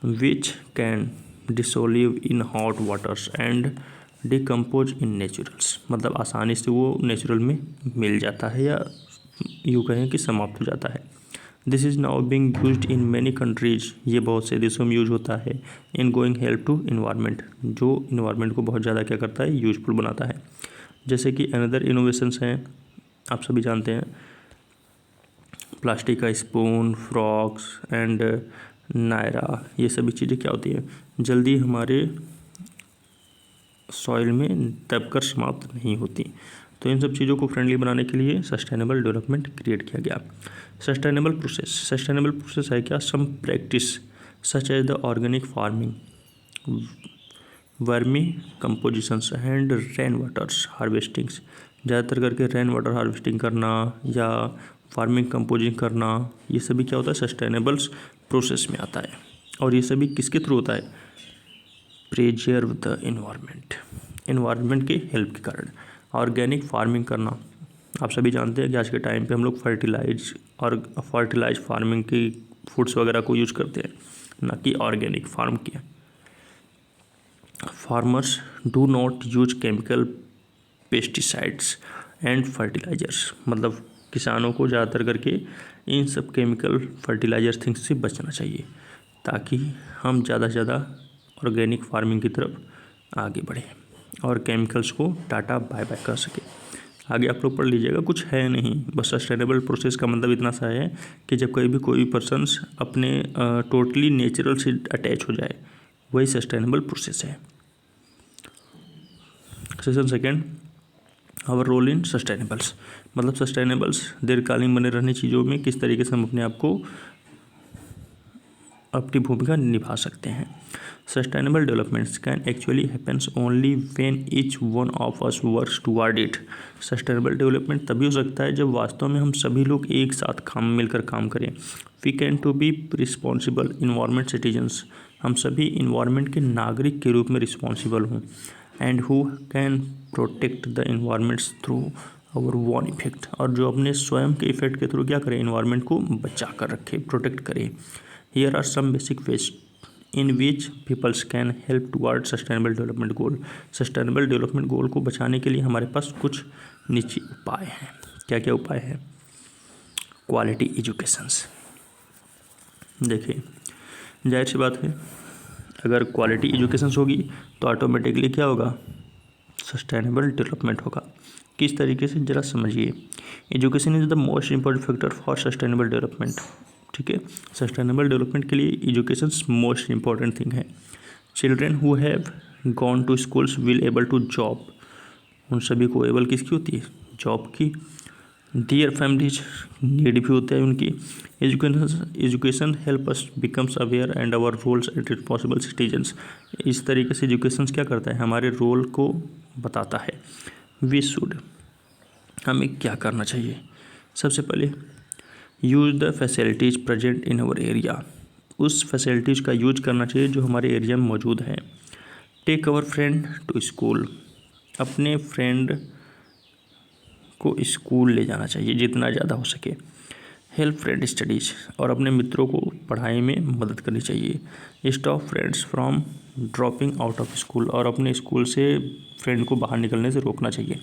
Which can dissolve in hot waters and decompose in naturals, मतलब आसानी से वो नेचुरल में मिल जाता है या यूँ कहें कि समाप्त हो जाता है। This is now being used in many countries, ये बहुत से देशों में यूज होता है। In going help to environment, जो इन्वायरमेंट को बहुत ज़्यादा क्या करता है? यूजफुल बनाता है। जैसे कि अनदर इनोवेशंस हैं, आप सभी जानते हैं, प्लास्टिक का स्पून, फ्रॉक्स एंड नायरा, ये सभी चीज़ें क्या होती हैं? जल्दी हमारे सॉइल में दबकर समाप्त नहीं होती। तो इन सब चीज़ों को फ्रेंडली बनाने के लिए सस्टेनेबल डेवलपमेंट क्रिएट किया गया। सस्टेनेबल प्रोसेस है क्या? Some practice such as the organic farming, vermi compositions and rain waters harvestings. ज़्यादातर करके रेन वाटर हार्वेस्टिंग करना या फार्मिंग कंपोजिंग करना, ये सभी क्या होता है? सस्टेनेबल्स प्रोसेस में आता है। और ये सभी किसके थ्रू होता है? प्रिजर्व द इन्वायरमेंट के हेल्प के कारण। ऑर्गेनिक फार्मिंग करना, आप सभी जानते हैं कि आज के टाइम पे हम लोग फर्टिलाइज फार्मिंग की फूड्स वगैरह को यूज करते हैं, ना कि ऑर्गेनिक फार्म किया। Farmers do not use chemical pesticides and fertilizers, मतलब किसानों को ज़्यादातर करके इन सब केमिकल फर्टिलाइजर थिंग्स से बचना चाहिए ताकि हम ज़्यादा से ज़्यादा ऑर्गेनिक फार्मिंग की तरफ आगे बढ़ें और केमिकल्स को टाटा बाय बाय कर सके। आगे आप लोग पढ़ लीजिएगा, कुछ है नहीं, बस सस्टेनेबल प्रोसेस का मतलब इतना सा है कि जब कहीं भी कोई पर्सन्स अपने टोटली नेचुरल से अटैच हो जाए, वही सस्टेनेबल प्रोसेस है। Session second, our role in sustainables, मतलब सस्टेनेबल्स दीर्घकालीन बने रहने चीज़ों में किस तरीके से हम अपने आप को अपनी भूमिका निभा सकते हैं। Sustainable developments can actually happens only when each one of us works toward it. Sustainable development तभी हो सकता है जब वास्तव में हम सभी लोग एक साथ मिलकर काम करें। We can to be responsible environment citizens, हम सभी इन्वायरमेंट के नागरिक के रूप में रिस्पॉन्सिबल हों, and who can protect the environments through hour one effect, और जो अपने स्वयं के इफेक्ट के थ्रू क्या करें? इन्वायरमेंट को बचा कर रखे, प्रोटेक्ट करें। Here are some basic ways in which peoples can help toward sustainable development goal. Sustainable development goal को बचाने के लिए हमारे पास कुछ नीचे उपाय हैं। क्या क्या उपाय हैं? Quality educations. देखिए, जाहिर सी बात है, अगर क्वालिटी एजुकेशंस होगी तो ऑटोमेटिकली क्या होगा? सस्टेनेबल डेवलपमेंट होगा। किस तरीके से, जरा समझिए। Education is the most important factor for sustainable development. ठीक है, सस्टेनेबल डेवलपमेंट के लिए एजुकेशन मोस्ट इम्पॉर्टेंट थिंग है। Children who have gone to schools will able to job, उन सभी को एबल किसकी होती है? जॉब की। डियर फैमिलीज, नीड भी होता है उनकी। Education help us becomes aware and our roles and responsible citizens. इस तरीके से एजुकेशन क्या करता है? हमारे रोल को बताता है। वी शुड, हमें क्या करना चाहिए? सबसे पहले use the facilities present in our area, उस फैसिलिटीज़ का यूज करना चाहिए जो हमारे एरिया में मौजूद हैं। Take our friend to school, अपने फ्रेंड को स्कूल ले जाना चाहिए जितना ज़्यादा हो सके। हेल्प फ्रेंड स्टडीज़, और अपने मित्रों को पढ़ाई में मदद करनी चाहिए। Stop friends from dropping out of school, और अपने स्कूल से फ्रेंड को बाहर निकलने से रोकना चाहिए।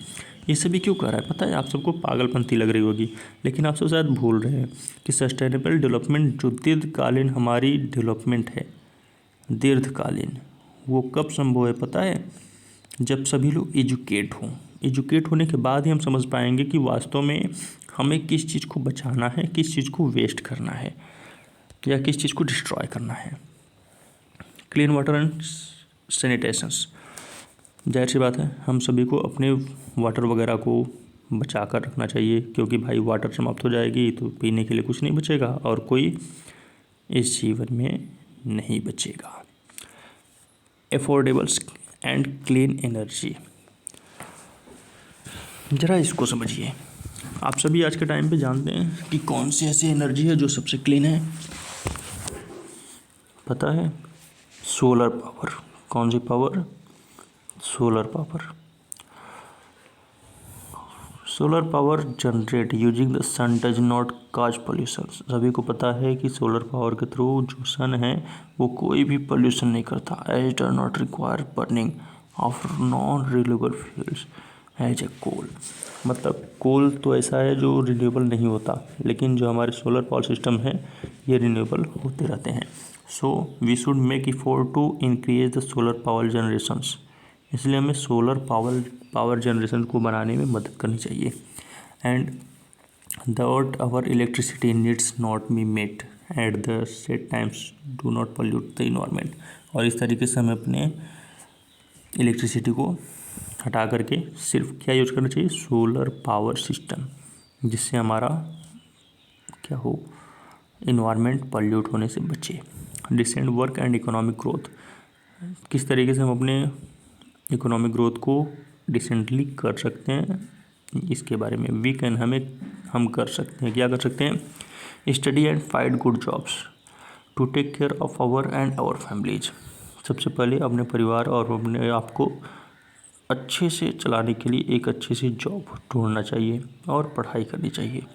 ये सभी क्यों कर रहा है पता है? आप सबको पागलपंती लग रही होगी, लेकिन आप सब शायद भूल रहे हैं कि सस्टेनेबल डेवलपमेंट जो दीर्घकालीन हमारी डेवलपमेंट है, दीर्घकालीन, वो कब संभव है पता है? जब सभी लोग एजुकेट हों। एजुकेट होने के बाद ही हम समझ पाएंगे कि वास्तव में हमें किस चीज़ को बचाना है, किस चीज़ को वेस्ट करना है, या किस चीज़ को डिस्ट्रॉय करना है। क्लीन वाटर एंड सैनिटेशंस, जाहिर सी बात है, हम सभी को अपने वाटर वगैरह को बचा कर रखना चाहिए, क्योंकि भाई वाटर समाप्त हो जाएगी तो पीने के लिए कुछ नहीं बचेगा और कोई इस जीवन में नहीं बचेगा। एफोर्डेबल्स एंड क्लीन एनर्जी, ज़रा इसको समझिए। आप सभी आज के टाइम पे जानते हैं कि कौन सी ऐसी एनर्जी है जो सबसे क्लीन है? पता है? Solar power. कौन सी power? Solar power. Solar power generate using the sun does not cause pollution. सभी को पता है कि सोलर पावर के थ्रू जो सन है वो कोई भी पोल्यूशन नहीं करता। As does not require burning of non renewable fuels as a coal. मतलब कोल तो ऐसा है जो रिन्यूएबल नहीं होता, लेकिन जो हमारे सोलर पावर सिस्टम है ये रिन्यूएबल होते रहते हैं। So we should make effort to increase the solar power generations, इसलिए हमें सोलर पावर जनरेशन को बनाने में मदद करनी चाहिए। And that our electricity needs not be met at the set times do not pollute the environment. और इस तरीके से हमें अपने इलेक्ट्रिसिटी को हटा करके सिर्फ क्या यूज करना चाहिए? सोलर पावर सिस्टम, जिससे हमारा क्या हो? इन्वायरमेंट पोल्यूट होने से बचे। Decent work and economic growth, किस तरीके से हम अपने इकोनॉमिक ग्रोथ को डिसेंटली कर सकते हैं, इसके बारे में वी कैन, हम कर सकते हैं। क्या कर सकते हैं? Study and find good jobs to take care of our and our families. सबसे पहले अपने परिवार और अपने आप को अच्छे से चलाने के लिए एक अच्छी सी जॉब ढूंढना चाहिए और पढ़ाई करनी चाहिए।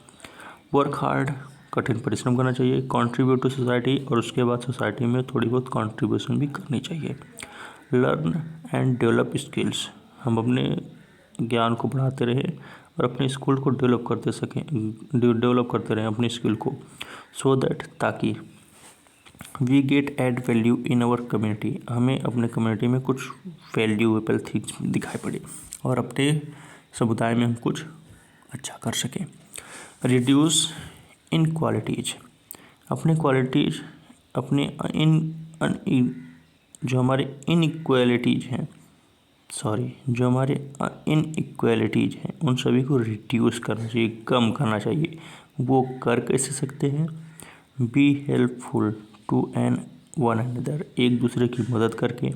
वर्क हार्ड, कठिन परिश्रम करना चाहिए। कंट्रीब्यूट टू सोसाइटी, और उसके बाद सोसाइटी में थोड़ी बहुत कंट्रीब्यूशन भी करनी चाहिए। लर्न एंड डेवलप स्किल्स, हम अपने ज्ञान को बढ़ाते रहें और अपने स्किल को डेवलप करते रहें अपनी स्किल को। सो दैट, ताकि we get add value in our community, हमें अपने कम्युनिटी में कुछ वैल्यूएबल थिंग्स दिखाई पड़े और अपने समुदाय में हम कुछ अच्छा कर सकें। रिड्यूस इनक्वालिटीज, अपने क्वालिटीज, अपने जो हमारे इनइक्वालिटीज़ हैं उन सभी को रिड्यूस करना चाहिए, कम करना चाहिए। वो कर कैसे सकते हैं? Be helpful to one another, एक दूसरे की मदद करके।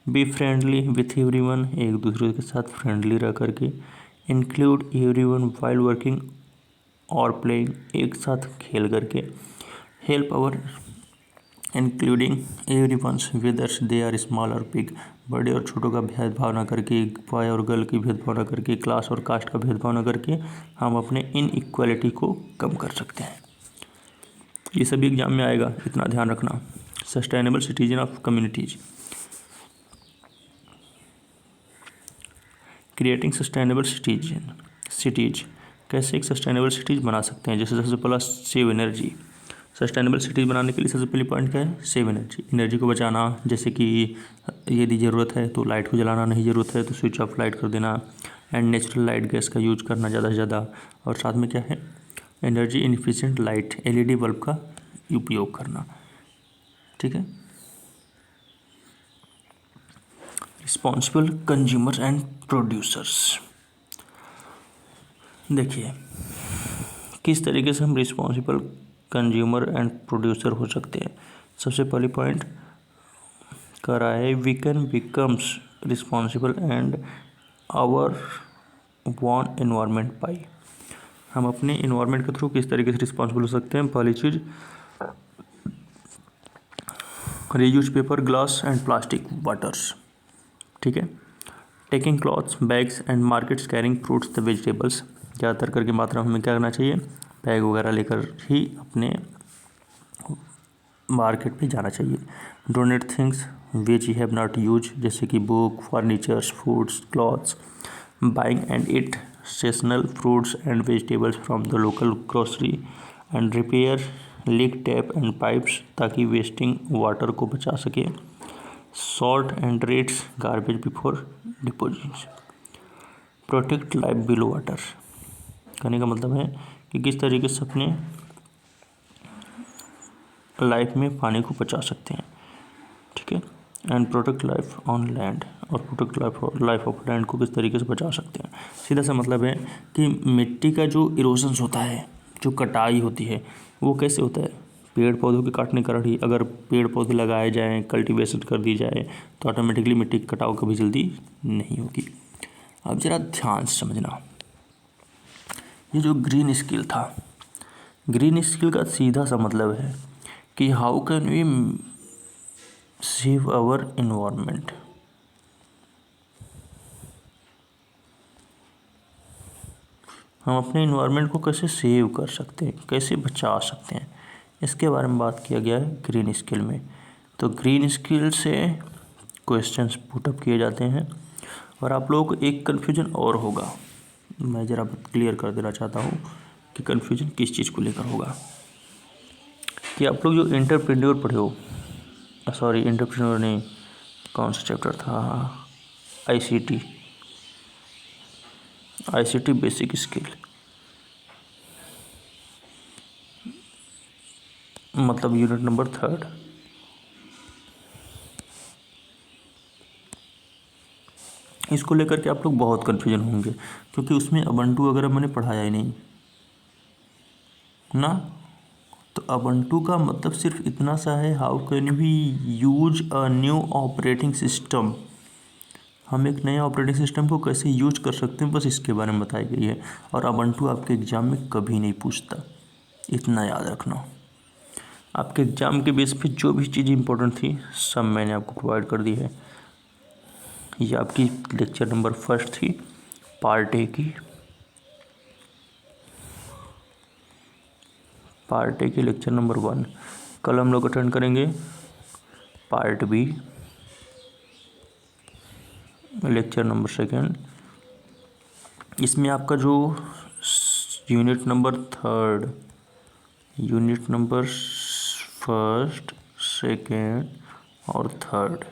बी फ्रेंडली विथ एवरीवन, एक दूसरे के साथ फ्रेंडली रह करके। इंक्लूड एवरीवन वाइल वर्किंग और प्लेइंग, एक साथ खेल करके। Help our including everyone's whethers they are small और बिग, बड़े और छोटों का भेदभाव ना करके, बॉय और गर्ल की भेदभाव ना करके, क्लास और कास्ट का भेदभाव ना करके हम अपने इनइक्वालिटी को कम कर सकते हैं। ये सभी एग्जाम में आएगा, इतना ध्यान रखना। Sustainable citizen of communities, creating sustainable cities, कैसे एक सस्टेनेबल सिटीज़ बना सकते हैं। जैसे सबसे पहला सेव एनर्जी, सस्टेनेबल सिटीज़ बनाने के लिए सबसे पहली पॉइंट क्या है, सेव एनर्जी, एनर्जी को बचाना। जैसे कि यदि ज़रूरत है तो लाइट को जलाना, नहीं ज़रूरत है तो स्विच ऑफ लाइट कर देना। एंड नेचुरल लाइट गैस का यूज करना ज़्यादा से ज़्यादा। और साथ में क्या है, एनर्जी इनफिशिएंट लाइट एलईडी बल्ब का उपयोग करना। ठीक है। रिस्पॉन्सिबल कंज्यूमर एंड प्रोड्यूसर्स, देखिए किस तरीके से हम रिस्पॉन्सिबल कंज्यूमर एंड प्रोड्यूसर हो सकते हैं। सबसे पहली पॉइंट कर रहा है, we can becomes responsible and our one environment by, हम अपने इन्वायरमेंट के थ्रू किस तरीके से रिस्पॉन्सिबल हो सकते हैं। पहली चीज़, reuse paper, glass and plastic waters. ठीक है। Taking clothes, bags and markets, carrying fruits the vegetables, ज़्यादातर करके मात्रा में हमें क्या करना चाहिए, बैग वगैरह लेकर ही अपने मार्केट पे जाना चाहिए। Donate things which you have not use, जैसे कि book, furnitures, foods, clothes. Buying and it seasonal fruits and vegetables from the local grocery and repair leak tap and pipes, ताकि वेस्टिंग वाटर को बचा सके। Sort and rates garbage before deposits, protect life below water, कहने का मतलब है कि किस तरीके से अपने लाइफ में पानी को बचा सकते हैं। ठीक है। And protect life on land, और प्रोटेक्ट लाइफ ऑफ लैंड को किस तरीके से बचा सकते हैं। सीधा सा मतलब है कि मिट्टी का जो इरोजन्स होता है, जो कटाई होती है, वो कैसे होता है, पेड़ पौधों के काटने के कारण ही। अगर पेड़ पौधे लगाए जाएँ, कल्टीवेशन कर दी जाए, तो ऑटोमेटिकली मिट्टी की कटाव कभी जल्दी नहीं होगी। अब ज़रा ध्यान से समझना, ये जो ग्रीन स्किल था, ग्रीन स्किल का सीधा सा मतलब है कि how can we save our environment. हम अपने इन्वायरमेंट को कैसे सेव कर सकते हैं, कैसे बचा सकते हैं, इसके बारे में बात किया गया है ग्रीन स्किल में। तो ग्रीन स्किल से क्वेश्चंस पुटअप किए जाते हैं। और आप लोगों को एक कन्फ्यूजन और होगा, मैं ज़रा क्लियर कर देना चाहता हूँ कि कन्फ्यूजन किस चीज़ को लेकर होगा। कि आप लोग जो एंटरप्रेन्योर पढ़े हो, सॉरी एंटरप्रेन्योर नहीं, कौन सा चैप्टर था, आईसीटी बेसिक स्किल, मतलब यूनिट नंबर 3, इसको लेकर के आप लोग बहुत कन्फ्यूजन होंगे, क्योंकि उसमें अबंटू वगैरह मैंने पढ़ाया ही नहीं ना। तो अबंटू का मतलब सिर्फ इतना सा है, how can we use a new operating system, हम एक नए ऑपरेटिंग सिस्टम को कैसे यूज कर सकते हैं, बस इसके बारे में बताई गई है। और अबंटू आपके एग्ज़ाम में कभी नहीं पूछता, इतना याद रखना। आपके एग्ज़ाम के बेस पे जो भी चीज़ इंपॉर्टेंट थी सब मैंने आपको प्रोवाइड कर दी है। ये आपकी लेक्चर नंबर 1 थी, पार्ट ए की, पार्ट ए की लेक्चर नंबर 1। कल हम लोग अटेंड करेंगे पार्ट बी, लेक्चर नंबर 2। इसमें आपका जो यूनिट नंबर 3, यूनिट नंबर 1, 2 और 3,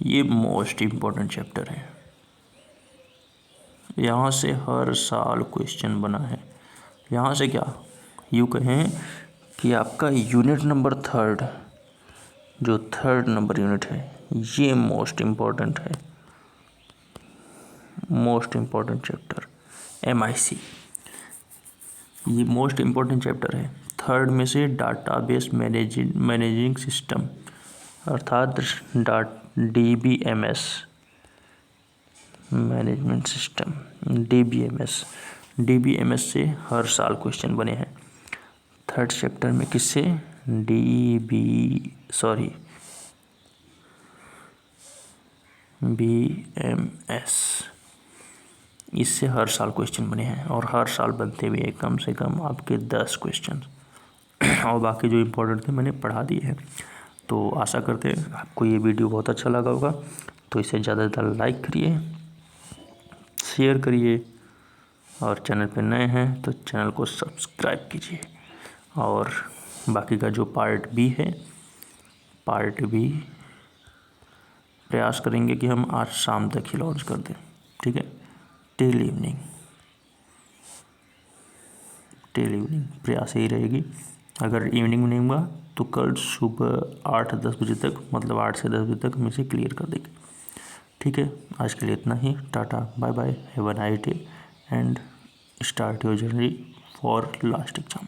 ये मोस्ट इम्पॉर्टेंट चैप्टर है। यहाँ से हर साल क्वेश्चन बना है। यहाँ से क्या यूँ कहें कि आपका यूनिट नंबर 3, जो 3rd नंबर यूनिट है, ये मोस्ट इम्पॉर्टेंट है, मोस्ट इम्पॉर्टेंट चैप्टर MIC, ये मोस्ट इम्पॉर्टेंट चैप्टर है। 3rd में से डाटाबेस मैनेजिंग सिस्टम, अर्थात DBMS मैनेजमेंट सिस्टम, DBMS से हर साल क्वेश्चन बने हैं। 3rd चैप्टर में किससे, BMS, इससे हर साल क्वेश्चन बने हैं, और हर साल बनते भी हैं कम से कम आपके 10 क्वेश्चन, और बाकी जो इम्पोर्टेंट थे मैंने पढ़ा दिए हैं। तो आशा करते हैं आपको ये वीडियो बहुत अच्छा लगा होगा, तो इसे ज़्यादा से ज़्यादा लाइक करिए, शेयर करिए और चैनल पे नए हैं तो चैनल को सब्सक्राइब कीजिए। और बाकी का जो पार्ट बी है, पार्ट बी प्रयास करेंगे कि हम आज शाम तक ही लॉन्च कर दें, ठीक है। टिल इवनिंग प्रयास यही रहेगी। अगर इवनिंग में नहीं हुआ तो कल सुबह 8-10 बजे तक, मतलब 8 से 10 बजे तक हम इसे क्लियर कर देंगे, ठीक है। आज के लिए इतना ही। Tata bye bye, have a nice day and start your journey for last exam.